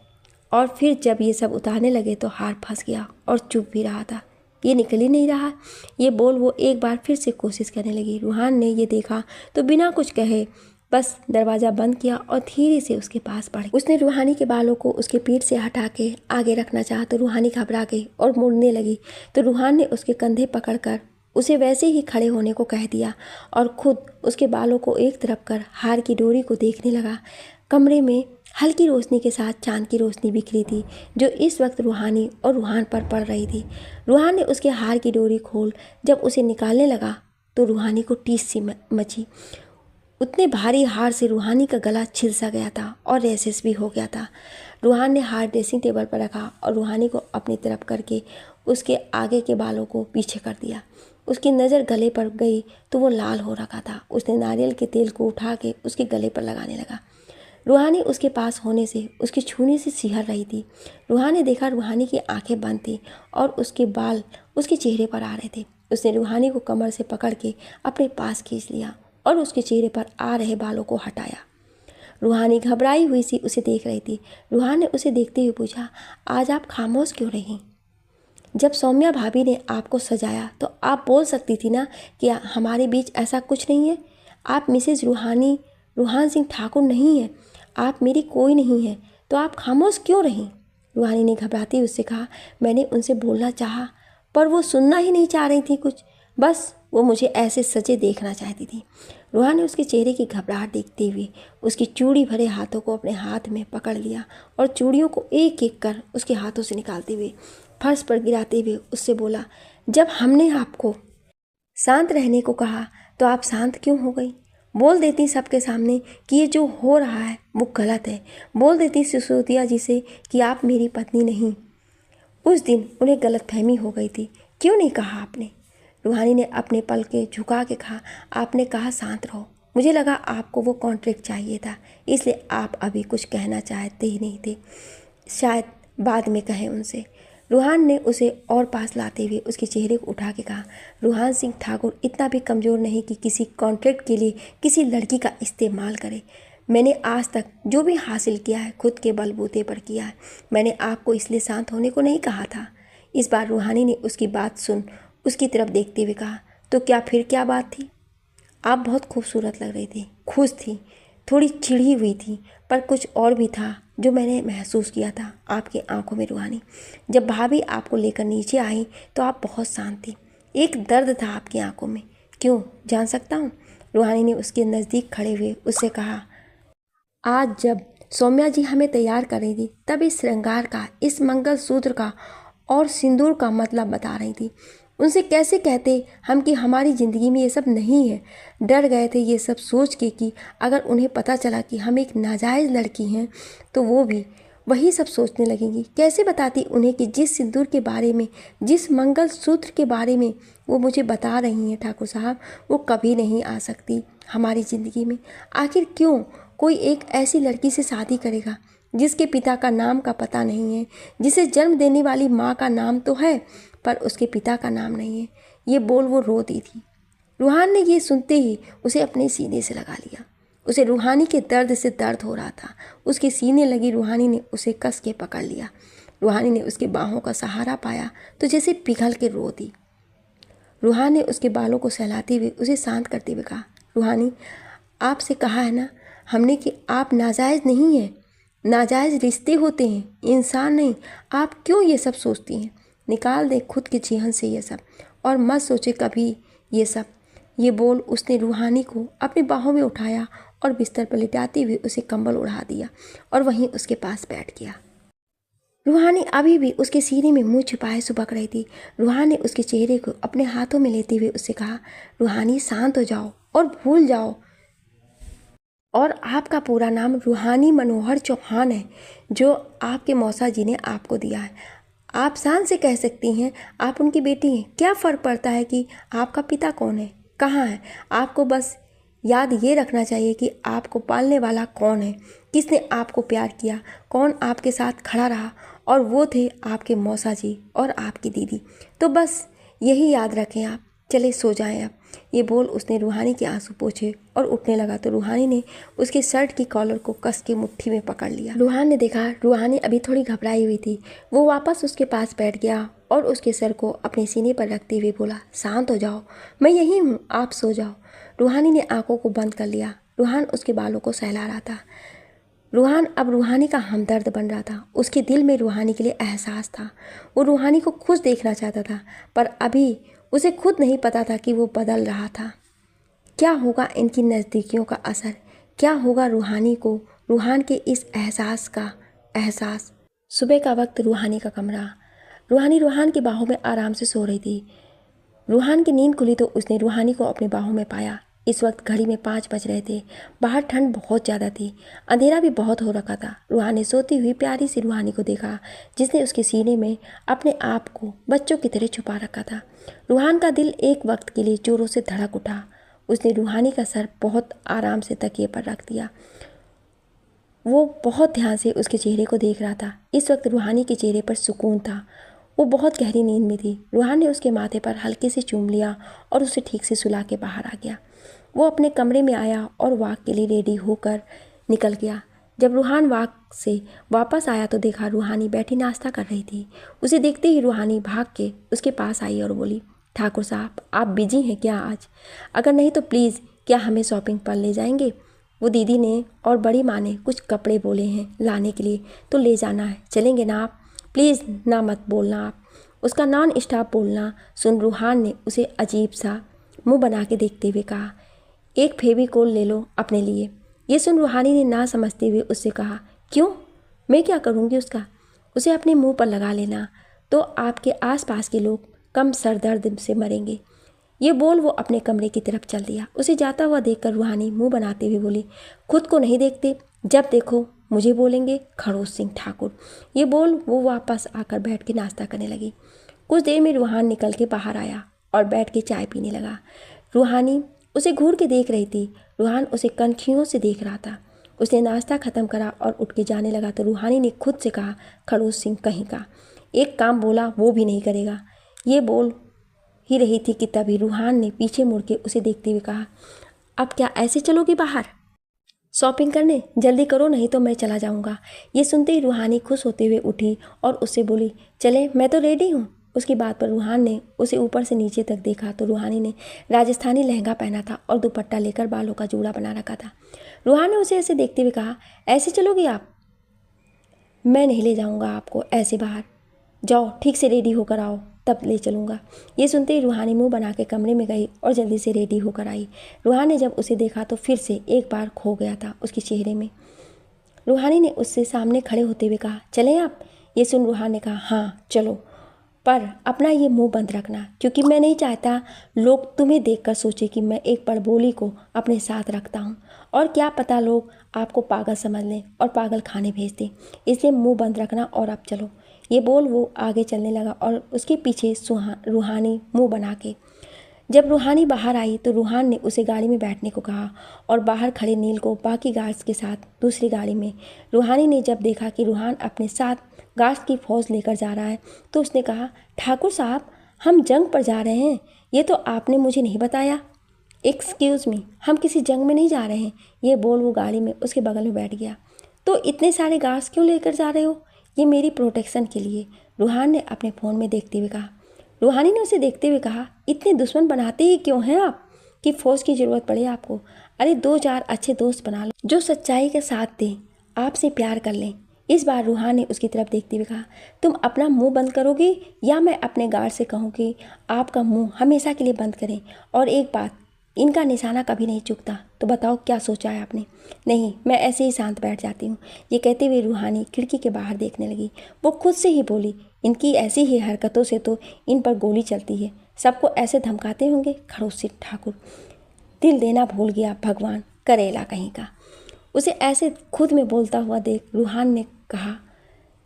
और फिर जब ये सब उतारने लगे तो हार फंस गया और चुप भी रहा था। ये निकल ही नहीं रहा। ये बोल वो एक बार फिर से कोशिश करने लगी। रूहान ने ये देखा तो बिना कुछ कहे बस दरवाज़ा बंद किया और धीरे से उसके पास बढ़ी। उसने रूहानी के बालों को उसके पीठ से हटा के आगे रखना चाहा तो रूहानी घबरा गई और मुड़ने लगी। तो रूहान ने उसके कंधे पकड़कर उसे वैसे ही खड़े होने को कह दिया और खुद उसके बालों को एक तरफ कर हार की डोरी को देखने लगा। कमरे में हल्की रोशनी के साथ चांद की रोशनी बिखरी थी जो इस वक्त रूहानी और रूहान पर पड़ रही थी। रूहान ने उसके हार की डोरी खोल जब उसे निकालने लगा तो रूहानी को टीस सी मची। उतने भारी हार से रूहानी का गला छिल सा गया था और रैशेस भी हो गया था। रूहान ने हार ड्रेसिंग टेबल पर रखा और रूहानी को अपनी तरफ करके उसके आगे के बालों को पीछे कर दिया। उसकी नज़र गले पर गई तो वो लाल हो रखा था। उसने नारियल के तेल को उठा के उसके गले पर लगाने लगा। रूहानी उसके पास होने से उसके छूने से सिहर रही थी। रूहान ने देखा रूहानी की आंखें बंद थी और उसके बाल उसके चेहरे पर आ रहे थे। उसने रूहानी को कमर से पकड़ के अपने पास खींच लिया और उसके चेहरे पर आ रहे बालों को हटाया। रूहानी घबराई हुई सी उसे देख रही थी। रूहान ने उसे देखते हुए पूछा, आज आप खामोश क्यों रही? जब सौम्या भाभी ने आपको सजाया तो आप बोल सकती थी ना कि हमारे बीच ऐसा कुछ नहीं है। आप मिसेज रूहान सिंह ठाकुर नहीं है, आप मेरी कोई नहीं है, तो आप खामोश क्यों रहीं? रूहानी ने घबराती हुई उससे कहा, मैंने उनसे बोलना चाहा पर वो सुनना ही नहीं चाह रही थी कुछ, बस वो मुझे ऐसे सजे देखना चाहती थी। रूहान ने उसके चेहरे की घबराहट देखते हुए उसकी चूड़ी भरे हाथों को अपने हाथ में पकड़ लिया और चूड़ियों को एक एक कर उसके हाथों से निकालते हुए फर्श पर गिराते हुए उससे बोला, जब हमने आपको शांत रहने को कहा तो आप शांत क्यों हो गई? बोल देती सबके सामने कि ये जो हो रहा है वो गलत है। बोल देती सिसोदिया जी से कि आप मेरी पत्नी नहीं। उस दिन उन्हें गलतफहमी हो गई थी। क्यों नहीं कहा आपने? रूहानी ने अपने पल के झुका के कहा, आपने कहा शांत रहो। मुझे लगा आपको वो कॉन्ट्रैक्ट चाहिए था, इसलिए आप अभी कुछ कहना चाहते ही नहीं थे। शायद बाद में कहें उनसे। रूहान ने उसे और पास लाते हुए उसके चेहरे को उठा के कहा, रूहान सिंह ठाकुर इतना भी कमज़ोर नहीं कि किसी कॉन्ट्रैक्ट के लिए किसी लड़की का इस्तेमाल करे। मैंने आज तक जो भी हासिल किया है खुद के बलबूते पर किया है। मैंने आपको इसलिए शांत होने को नहीं कहा था। इस बार रूहानी ने उसकी बात सुन उसकी तरफ देखते हुए कहा, तो क्या बात थी? आप बहुत खूबसूरत लग रही थी, खुश थी, थोड़ी चिढ़ी हुई थी, पर कुछ और भी था जो मैंने महसूस किया था आपकी आंखों में। रूहानी, जब भाभी आपको लेकर नीचे आई तो आप बहुत शांत थी, एक दर्द था आपकी आंखों में। क्यों, जान सकता हूँ? रूहानी ने उसके नज़दीक खड़े हुए उससे कहा, आज जब सौम्या जी हमें तैयार कर रही थी तब इस श्रृंगार का, इस मंगलसूत्र का और सिंदूर का मतलब बता रही थी। उनसे कैसे कहते हम कि हमारी ज़िंदगी में ये सब नहीं है। डर गए थे ये सब सोच के कि अगर उन्हें पता चला कि हम एक नाजायज़ लड़की हैं तो वो भी वही सब सोचने लगेंगी। कैसे बताती उन्हें कि जिस सिंदूर के बारे में, जिस मंगलसूत्र के बारे में वो मुझे बता रही हैं ठाकुर साहब, वो कभी नहीं आ सकती हमारी ज़िंदगी में। आखिर क्यों कोई एक ऐसी लड़की से शादी करेगा जिसके पिता का नाम का पता नहीं है, जिसे जन्म देने वाली माँ का नाम तो है पर उसके पिता का नाम नहीं है? ये बोल वो रो दी थी। रूहान ने ये सुनते ही उसे अपने सीने से लगा लिया। उसे रूहानी के दर्द से दर्द हो रहा था। उसके सीने लगी रूहानी ने उसे कस के पकड़ लिया। रूहानी ने उसके बाहों का सहारा पाया तो जैसे पिघल के रो दी। रूहान ने उसके बालों को सहलाते हुए उसे शांत करते हुए कहा, रूहानी, आपसे कहा है ना हमने कि आप नाजायज़ नहीं हैं। नाजायज़ रिश्ते होते हैं, इंसान नहीं। आप क्यों ये सब सोचती हैं? निकाल दे खुद के जेहन से ये सब और मत सोचे कभी ये सब। ये बोल उसने रूहानी को अपनी बाहों में उठाया और बिस्तर पर लिटाते हुए उसे कंबल उड़ा दिया और वहीं उसके पास बैठ गया। रूहानी अभी भी उसके सीने में मुंह छुपाए सुबक रही थी। रूहान ने उसके चेहरे को अपने हाथों में लेते हुए उससे कहा, रूहानी शांत हो जाओ और भूल जाओ। और आपका पूरा नाम रूहानी मनोहर चौहान है जो आपके मौसा जी ने आपको दिया है। आप शान से कह सकती हैं आप उनकी बेटी हैं। क्या फ़र्क पड़ता है कि आपका पिता कौन है, कहाँ है? आपको बस याद ये रखना चाहिए कि आपको पालने वाला कौन है, किसने आपको प्यार किया, कौन आपके साथ खड़ा रहा, और वो थे आपके मौसा जी और आपकी दीदी। तो बस यही याद रखें आप। चले सो जाएं अब। ये बोल उसने रूहानी के आंसू पोंछे और उठने लगा तो रूहानी ने उसके शर्ट की कॉलर को कस के मुट्ठी में पकड़ लिया। रूहान ने देखा रूहानी अभी थोड़ी घबराई हुई थी। वो वापस उसके पास बैठ गया और उसके सर को अपने सीने पर रखते हुए बोला, शांत हो जाओ, मैं यहीं हूँ, आप सो जाओ। रूहानी ने आंखों को बंद कर लिया। रूहान उसके बालों को सहला रहा था। रूहान अब रूहानी का हमदर्द बन रहा था। उसके दिल में रूहानी के लिए एहसास था। वो रूहानी को खुश देखना चाहता था, पर अभी उसे खुद नहीं पता था कि वो बदल रहा था। क्या होगा इनकी नज़दीकियों का असर? क्या होगा रूहानी को रूहान के इस एहसास का एहसास? सुबह का वक्त, रूहानी का कमरा। रूहानी रूहान की बाहों में आराम से सो रही थी। रूहान की नींद खुली तो उसने रूहानी को अपनी बाहों में पाया। इस वक्त घड़ी में 5 बज रहे थे। बाहर ठंड बहुत ज़्यादा थी, अंधेरा भी बहुत हो रखा था। रूहान ने सोती हुई प्यारी सी रूहानी को देखा, जिसने उसके सीने में अपने आप को बच्चों की तरह छुपा रखा था। रूहान का दिल एक वक्त के लिए जोरों से धड़क उठा। उसने रूहानी का सर बहुत आराम से तकिए पर रख दिया। वो बहुत ध्यान से उसके चेहरे को देख रहा था। इस वक्त रूहानी के चेहरे पर सुकून था। वो बहुत गहरी नींद में थी। रूहान ने उसके माथे पर हल्के से चूम लिया और उसे ठीक से सुला के बाहर आ गया। वो अपने कमरे में आया और वॉक के लिए रेडी होकर निकल गया। जब रूहान वॉक से वापस आया तो देखा रूहानी बैठी नाश्ता कर रही थी। उसे देखते ही रूहानी भाग के उसके पास आई और बोली, ठाकुर साहब, आप बिजी हैं क्या आज? अगर नहीं तो प्लीज़ क्या हमें शॉपिंग पर ले जाएंगे? वो दीदी ने और बड़ी माँ ने कुछ कपड़े बोले हैं लाने के लिए, तो ले जाना है। चलेंगे ना आप? प्लीज़ ना मत बोलना आप। उसका नॉन स्टॉप बोलना सुन रूहान ने उसे अजीब सा मुंह बना के देखते हुए कहा, एक फेविकोल ले लो अपने लिए। ये सुन रूहानी ने ना समझते हुए उससे कहा, क्यों? मैं क्या करूँगी उसका? उसे अपने मुंह पर लगा लेना तो आपके आसपास के लोग कम सर दर्द से मरेंगे। ये बोल वो अपने कमरे की तरफ चल दिया। उसे जाता हुआ देखकर रूहानी मुंह बनाते हुए बोली, खुद को नहीं देखते, जब देखो मुझे बोलेंगे खड़ोस सिंह ठाकुर। ये बोल वो वापस आकर बैठ के नाश्ता करने लगी। कुछ देर में रूहान निकल के बाहर आया और बैठ के चाय पीने लगा। रूहानी उसे घूर के देख रही थी। रूहान उसे कनखियों से देख रहा था। उसने नाश्ता ख़त्म करा और उठ के जाने लगा तो रूहानी ने खुद से कहा, खड़ोस सिंह कहीं का, एक काम बोला वो भी नहीं करेगा। ये बोल ही रही थी कि तभी रूहान ने पीछे मुड़ के उसे देखते हुए कहा, अब क्या ऐसे चलोगी बाहर शॉपिंग करने? जल्दी करो नहीं तो मैं चला जाऊंगा। ये सुनते ही रूहानी खुश होते हुए उठी और उससे बोली, चले, मैं तो रेडी हूँ। उसकी बात पर रूहान ने उसे ऊपर से नीचे तक देखा तो रूहानी ने राजस्थानी लहंगा पहना था और दुपट्टा लेकर बालों का जूड़ा बना रखा था। रूहान ने उसे ऐसे देखते हुए कहा, ऐसे चलोगी आप? मैं नहीं ले जाऊंगा आपको ऐसे बाहर। जाओ ठीक से रेडी होकर आओ, तब ले चलूँगा। ये सुनते ही रूहानी मुंह बना के कमरे में गई और जल्दी से रेडी होकर आई। रूहान ने जब उसे देखा तो फिर से एक बार खो गया था उसके चेहरे में। रूहानी ने उससे सामने खड़े होते हुए कहा, चलें आप? ये सुन रूहान ने कहा, हाँ चलो, पर अपना ये मुंह बंद रखना, क्योंकि मैं नहीं चाहता लोग तुम्हें देखकर सोचे कि मैं एक बड़बोली को अपने साथ रखता हूँ, और क्या पता लोग आपको पागल समझ लें और पागल खाने भेज दें। इसलिए मुंह बंद रखना और अब चलो। ये बोल वो आगे चलने लगा और उसके पीछे रूहानी मुंह बना के। जब रूहानी बाहर आई तो रूहान ने उसे गाड़ी में बैठने को कहा और बाहर खड़े नील को बाकी गार्ड्स के साथ दूसरी गाड़ी में। रूहानी ने जब देखा कि रूहान अपने साथ गार्ड्स की फौज लेकर जा रहा है तो उसने कहा, ठाकुर साहब, हम जंग पर जा रहे हैं, ये तो आपने मुझे नहीं बताया। एक्सक्यूज़ मी, हम किसी जंग में नहीं जा रहे हैं। ये बोल वो गाड़ी में उसके बगल में बैठ गया। तो इतने सारे गार्ड्स क्यों लेकर जा रहे हो? ये मेरी प्रोटेक्शन के लिए, रूहान ने अपने फ़ोन में देखते हुए कहा। रूहानी ने उसे देखते हुए कहा, इतने दुश्मन बनाते ही क्यों हैं आप कि फ़ौज की ज़रूरत पड़े आपको? अरे 2-4 अच्छे दोस्त बना लो जो सच्चाई के साथ दें, आपसे प्यार कर लें। इस बार रूहान ने उसकी तरफ देखते हुए कहा, तुम अपना मुंह बंद करोगी या मैं अपने गार्ड से कहूँ कि आपका मुंह हमेशा के लिए बंद करें? और एक बात, इनका निशाना कभी नहीं चूकता, तो बताओ क्या सोचा है आपने? नहीं, मैं ऐसे ही शांत बैठ जाती हूँ। ये कहते हुए रूहानी खिड़की के बाहर देखने लगी। वो खुद से ही बोली, इनकी ऐसी ही हरकतों से तो इन पर गोली चलती है। सबको ऐसे धमकाते होंगे खड़ूस सिंह ठाकुर। दिल देना भूल गया भगवान, करेला कहीं का। उसे ऐसे खुद में बोलता हुआ देख रूहान ने कहा,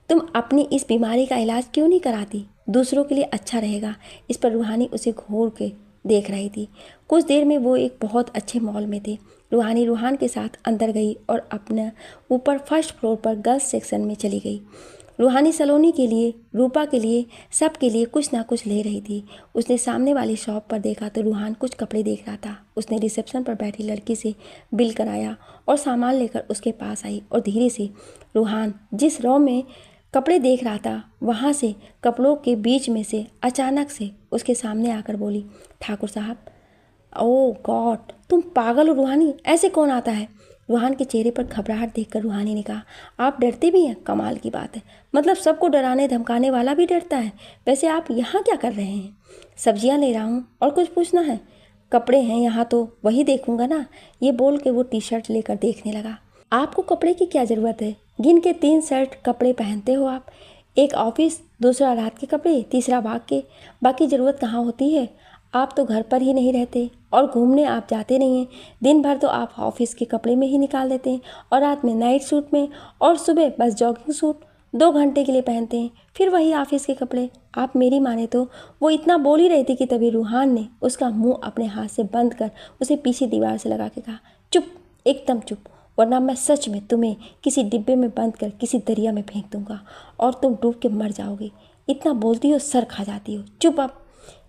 तुम अपनी इस बीमारी का इलाज क्यों नहीं कराती? दूसरों के लिए अच्छा रहेगा। इस पर रूहानी उसे घूर के देख रही थी। कुछ देर में वो एक बहुत अच्छे मॉल में थे। रूहानी रूहान के साथ अंदर गई और अपने ऊपर फर्स्ट फ्लोर पर गर्ल्स सेक्शन में चली गई। रूहानी सलोनी के लिए, रूपा के लिए, सब के लिए कुछ ना कुछ ले रही थी। उसने सामने वाली शॉप पर देखा तो रूहान कुछ कपड़े देख रहा था। उसने रिसेप्शन पर बैठी लड़की से बिल कराया और सामान लेकर उसके पास आई और धीरे से, रूहान, जिस रो में कपड़े देख रहा था। वहाँ से कपड़ों के बीच में से अचानक से उसके सामने आकर बोली, ठाकुर साहब। ओह गॉड, तुम पागल हो रूहानी, ऐसे कौन आता है? रूहान के चेहरे पर घबराहट देखकर रूहानी ने कहा, आप डरते भी हैं? कमाल की बात है, मतलब सबको डराने धमकाने वाला भी डरता है। वैसे आप यहाँ क्या कर रहे हैं? सब्जियाँ ले रहा हूँ। और कुछ पूछना है? कपड़े हैं यहाँ तो वही देखूंगा ना। ये बोल के वो टी शर्ट लेकर देखने लगा। आपको कपड़े की क्या ज़रूरत है? गिन के 3 शर्ट कपड़े पहनते हो आप। एक ऑफिस, दूसरा रात के कपड़े, तीसरा भाग के। बाकी ज़रूरत कहाँ होती है? आप तो घर पर ही नहीं रहते और घूमने आप जाते नहीं हैं। दिन भर तो आप ऑफिस के कपड़े में ही निकाल देते हैं और रात में नाइट सूट में और सुबह बस जॉगिंग सूट 2 घंटे के लिए पहनते हैं, फिर वही ऑफिस के कपड़े। आप मेरी माने तो वो इतना बोल ही रही थी कि तभी रूहान ने उसका मुंह अपने हाथ से बंद कर उसे पीछे दीवार से लगा के कहा, चुप, एकदम चुप, वरना मैं सच में तुम्हें किसी डिब्बे में बंद कर किसी दरिया में फेंक दूंगा और तुम डूब के मर जाओगी। इतना बोलती हो, सर खा जाती हो। चुप अब।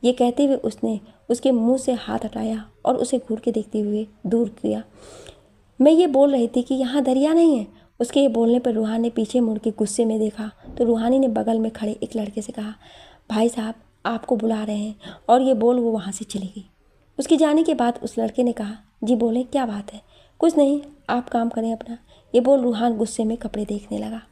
ये कहते हुए उसने उसके मुंह से हाथ हटाया और उसे घूर के देखते हुए दूर किया। मैं ये बोल रही थी कि यहाँ दरिया नहीं है। उसके ये बोलने पर रूहान ने पीछे मुड़ के गुस्से में देखा तो रूहानी ने बगल में खड़े एक लड़के से कहा, भाई साहब आपको बुला रहे हैं। और ये बोल वो वहाँ से चली गई। उसके जाने के बाद उस लड़के ने कहा, जी बोले, क्या बात है? कुछ नहीं, आप काम करें अपना। ये बोल रूहान गुस्से में कपड़े देखने लगा।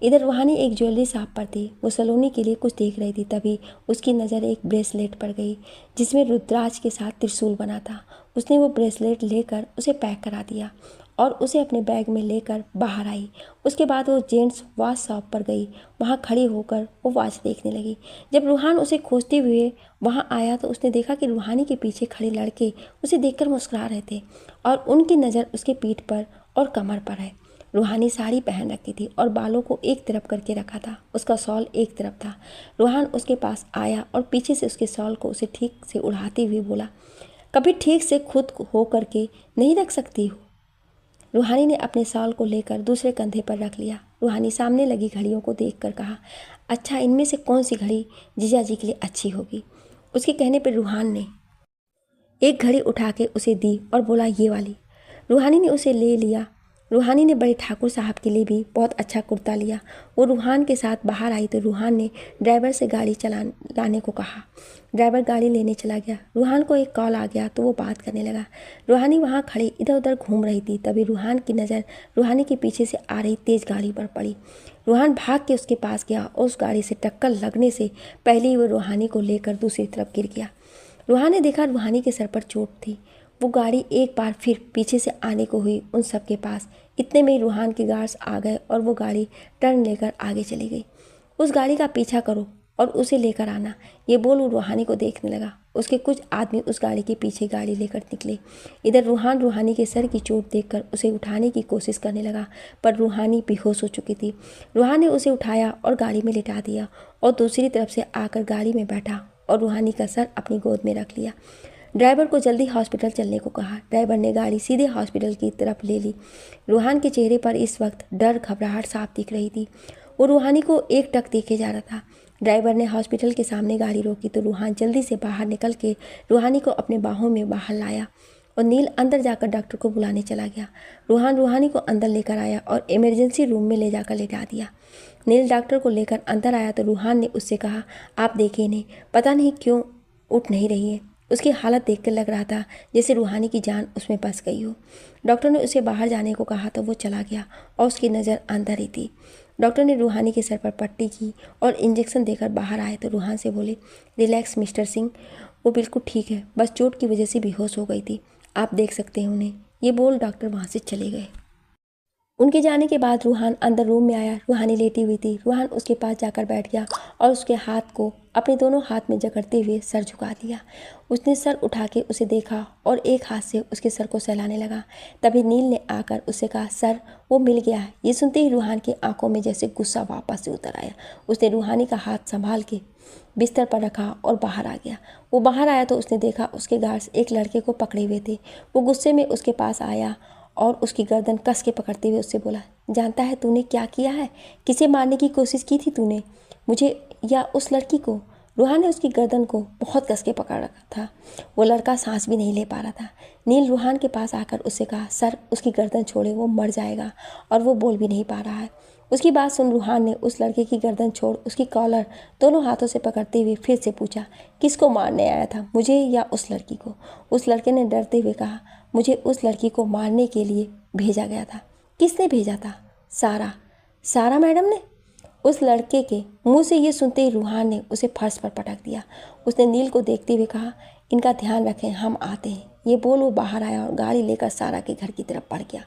इधर रूहानी एक ज्वेलरी शॉप पर थी। वो सलोनी के लिए कुछ देख रही थी। तभी उसकी नज़र एक ब्रेसलेट पर गई जिसमें रुद्राज के साथ त्रिशूल बना था। उसने वो ब्रेसलेट लेकर उसे पैक करा दिया और उसे अपने बैग में लेकर बाहर आई। उसके बाद वो जेंट्स वॉच शॉप पर गई। वहाँ खड़ी होकर वो वॉच देखने लगी। जब रूहान उसे खोजते हुए वहाँ आया तो उसने देखा कि रूहानी के पीछे खड़े लड़के उसे देखकर मुस्कुरा रहे थे और उनकी नज़र उसके पीठ पर और कमर पर है। रूहानी साड़ी पहन रखी थी और बालों को एक तरफ करके रखा था। उसका शॉल एक तरफ था। रूहान उसके पास आया और पीछे से उसके शॉल को उसे ठीक से उड़ाते हुए बोला, कभी ठीक से खुद हो करके नहीं रख सकती हो? रूहानी ने अपने शॉल को लेकर दूसरे कंधे पर रख लिया। रूहानी सामने लगी घड़ियों को देखकर कहा, अच्छा इनमें से कौन सी घड़ी जीजा जी के लिए अच्छी होगी? उसके कहने पर रूहान ने एक घड़ी उठा के उसे दी और बोला, ये वाली। रूहानी ने उसे ले लिया। रूहानी ने बड़े ठाकुर साहब के लिए भी बहुत अच्छा कुर्ता लिया। वो रूहान के साथ बाहर आई तो रूहान ने ड्राइवर से गाड़ी लाने को कहा। ड्राइवर गाड़ी लेने चला गया। रूहान को एक कॉल आ गया तो वो बात करने लगा। रूहानी वहाँ खड़ी इधर उधर घूम रही थी। तभी रूहान की नज़र रूहानी के पीछे से आ रही तेज़ गाड़ी पर पड़ी। रूहान भाग के उसके पास गया और उस गाड़ी से टक्कर लगने से पहले ही वो रूहानी को लेकर दूसरी तरफ गिर गया। रूहान ने देखा रूहानी के सर पर चोट थी। वो गाड़ी एक बार फिर पीछे से आने को हुई उन सब के पास। इतने में रूहान के गार्ड्स आ गए और वो गाड़ी टर्न लेकर आगे चली गई। उस गाड़ी का पीछा करो और उसे लेकर आना, ये बोल वो रूहानी को देखने लगा। उसके कुछ आदमी उस गाड़ी के पीछे गाड़ी लेकर निकले। इधर रूहान रूहानी के सर की चोट देखकर उसे उठाने की कोशिश करने लगा पर रूहानी बेहोश हो चुकी थी। रूहान ने उसे उठाया और गाड़ी में लिटा दिया और दूसरी तरफ से आकर गाड़ी में बैठा और रूहानी का सर अपनी गोद में रख लिया। ड्राइवर को जल्दी हॉस्पिटल चलने को कहा। ड्राइवर ने गाड़ी सीधे हॉस्पिटल की तरफ ले ली। रूहान के चेहरे पर इस वक्त डर घबराहट साफ दिख रही थी। वो रूहानी को एक टक देखे जा रहा था। ड्राइवर ने हॉस्पिटल के सामने गाड़ी रोकी तो रूहान जल्दी से बाहर निकल के रूहानी को अपने बाहों में बाहर लाया और नील अंदर जाकर डॉक्टर को बुलाने चला गया। रूहान रूहानी को अंदर लेकर आया और इमरजेंसी रूम में ले जाकर लेटा दिया। नील डॉक्टर को लेकर अंदर आया तो रूहान ने उससे कहा, आप देखिए इन्हें, पता नहीं क्यों उठ नहीं रही है। उसकी हालत देखकर लग रहा था जैसे रूहानी की जान उसमें फंस गई हो। डॉक्टर ने उसे बाहर जाने को कहा तो वो चला गया और उसकी नज़र अंदर ही थी। डॉक्टर ने रूहानी के सर पर पट्टी की और इंजेक्शन देकर बाहर आए तो रूहान से बोले, रिलैक्स मिस्टर सिंह, वो बिल्कुल ठीक है, बस चोट की वजह से बेहोश हो गई थी, आप देख सकते हैं उन्हें। ये बोल डॉक्टर वहाँ से चले गए। उनके जाने के बाद रूहान अंदर रूम में आया। रूहानी लेटी हुई थी। रूहान उसके पास जाकर बैठ गया और उसके हाथ को अपने दोनों हाथ में जकड़ते हुए सर झुका दिया। उसने सर उठा के उसे देखा और एक हाथ से उसके सर को सहलाने लगा। तभी नील ने आकर उससे कहा, सर वो मिल गया है। ये सुनते ही रूहान की आंखों में जैसे गुस्सा वापस से उतर आया। उसने रूहानी का हाथ संभाल के बिस्तर पर रखा और बाहर आ गया। वो बाहर आया तो उसने देखा उसके गार्ड्स एक लड़के को पकड़े हुए थे। वो गुस्से में उसके पास आया और उसकी गर्दन कस के पकड़ते हुए उससे बोला, जानता है तूने क्या किया है? किसे मारने की कोशिश की थी तूने, मुझे या उस लड़की को? रूहान ने उसकी गर्दन को बहुत कस के पकड़ रखा था। वो लड़का सांस भी नहीं ले पा रहा था। नील रूहान के पास आकर उससे कहा, सर उसकी गर्दन छोड़े, वो मर जाएगा और वो बोल भी नहीं पा रहा है। उसकी बात सुन रूहान ने उस लड़के की गर्दन छोड़ उसकी कॉलर दोनों हाथों से पकड़ते हुए फिर से पूछा, किसको मारने आया था, मुझे या उस लड़की को? उस लड़के ने डरते हुए कहा, मुझे उस लड़की को मारने के लिए भेजा गया था। किसने भेजा था? सारा। सारा मैडम ने? उस लड़के के मुंह से ये सुनते ही रूहान ने उसे फर्श पर पटक दिया। उसने नील को देखते हुए कहा, इनका ध्यान रखें, हम आते हैं। ये बोल वो बाहर आया और गाड़ी लेकर सारा के घर की तरफ बढ़ गया।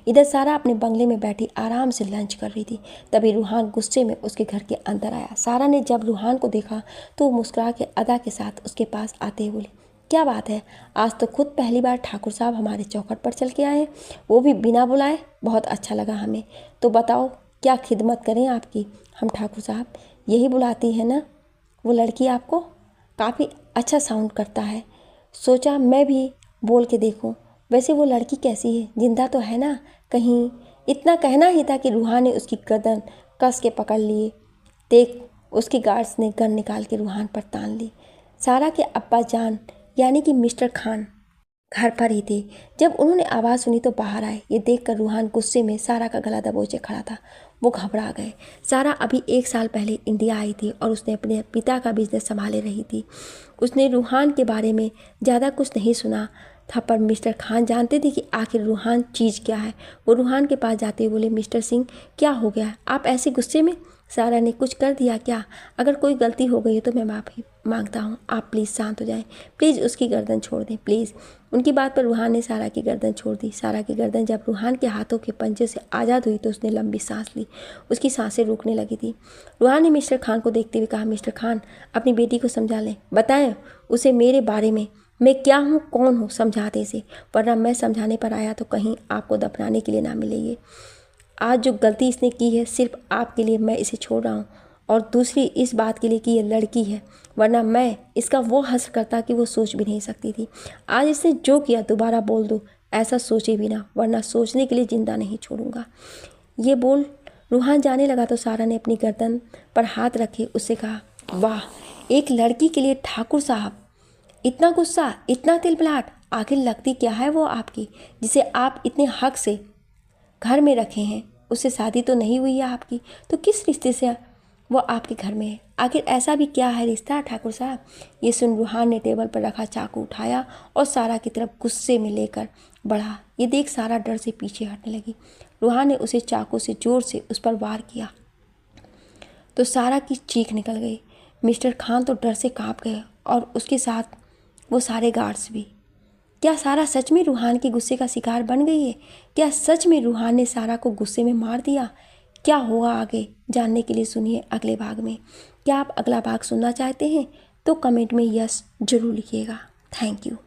इधर सारा अपने बंगले में बैठी आराम से लंच कर रही थी। तभी रूहान गुस्से में उसके घर के अंदर आया। सारा ने जब रूहान को देखा तो वो मुस्कुरा के अदा के साथ उसके पास आते हुए बोली, क्या बात है, आज तो खुद पहली बार ठाकुर साहब हमारे चौखट पर चल के आए, वो भी बिना बुलाए। बहुत अच्छा लगा हमें। तो बताओ क्या खिदमत करें आपकी? हम ठाकुर साहब यही बुलाती है ना वो लड़की आपको? काफ़ी अच्छा साउंड करता है, सोचा मैं भी बोल के देखूं। वैसे वो लड़की कैसी है, जिंदा तो है ना कहीं? इतना कहना ही था कि रूहान ने उसकी गर्दन कस के पकड़ लिए। देख, उसके गार्ड्स ने गन निकाल के रूहान पर तान ली। सारा के अब्बा जान यानी कि मिस्टर खान घर पर ही थे। जब उन्होंने आवाज़ सुनी तो बाहर आए। ये देखकर रूहान गुस्से में सारा का गला दबोचे खड़ा था। वो घबरा गए। सारा अभी 1 साल पहले इंडिया आई थी और उसने अपने पिता का बिजनेस संभाले रही थी। उसने रूहान के बारे में ज़्यादा कुछ नहीं सुना था, पर मिस्टर खान जानते थे कि आखिर रूहान चीज़ क्या है। वो रूहान के पास जाते हुए बोले, मिस्टर सिंह क्या हो गया, आप ऐसे गुस्से में? सारा ने कुछ कर दिया क्या? अगर कोई गलती हो गई है तो मैं माफ़ी मांगता हूँ, आप प्लीज़ शांत हो जाएं। प्लीज़ उसकी गर्दन छोड़ दें, प्लीज़। उनकी बात पर रूहान ने सारा की गर्दन छोड़ दी। सारा की गर्दन जब रूहान के हाथों के पंजे से आज़ाद हुई तो उसने लंबी सांस ली। उसकी सांसें रुकने लगी थी। रूहान ने मिस्टर खान को देखते हुए कहा, मिस्टर खान अपनी बेटी को समझा लें, बताएं उसे मेरे बारे में, मैं क्या हूँ, कौन हूँ, समझाते से, वरना मैं समझाने पर आया तो कहीं आपको दफनाने के लिए ना मिलेगी। आज जो गलती इसने की है सिर्फ आपके लिए मैं इसे छोड़ रहा हूँ, और दूसरी इस बात के लिए कि ये लड़की है, वरना मैं इसका वो हश्र करता कि वो सोच भी नहीं सकती थी। आज इसने जो किया दोबारा बोल दो, ऐसा सोचे भी ना, वरना सोचने के लिए जिंदा नहीं छोड़ूंगा। ये बोल रूहान जाने लगा तो सारा ने अपनी गर्दन पर हाथ रखे उससे कहा, वाह, एक लड़की के लिए ठाकुर साहब, इतना गुस्सा, इतना तिलमिलाट, आखिर लगती क्या है वो आपकी, जिसे आप इतने हक से घर में रखे हैं? उससे शादी तो नहीं हुई है आपकी, तो किस रिश्ते से वो आपके घर में है? आखिर ऐसा भी क्या है रिश्ता ठाकुर साहब? ये सुन रूहान ने टेबल पर रखा चाकू उठाया और सारा की तरफ गुस्से में लेकर बढ़ा। ये देख सारा डर से पीछे हटने लगी। रूहान ने उसे चाकू से जोर से उस पर वार किया तो सारा की चीख निकल गई। मिस्टर खान तो डर से कांप गए और उसके साथ वो सारे गार्ड्स भी। क्या सारा सच में रूहान के गुस्से का शिकार बन गई है? क्या सच में रूहान ने सारा को गुस्से में मार दिया? क्या होगा आगे जानने के लिए सुनिए अगले भाग में। क्या आप अगला भाग सुनना चाहते हैं तो कमेंट में यस जरूर लिखिएगा। Thank you.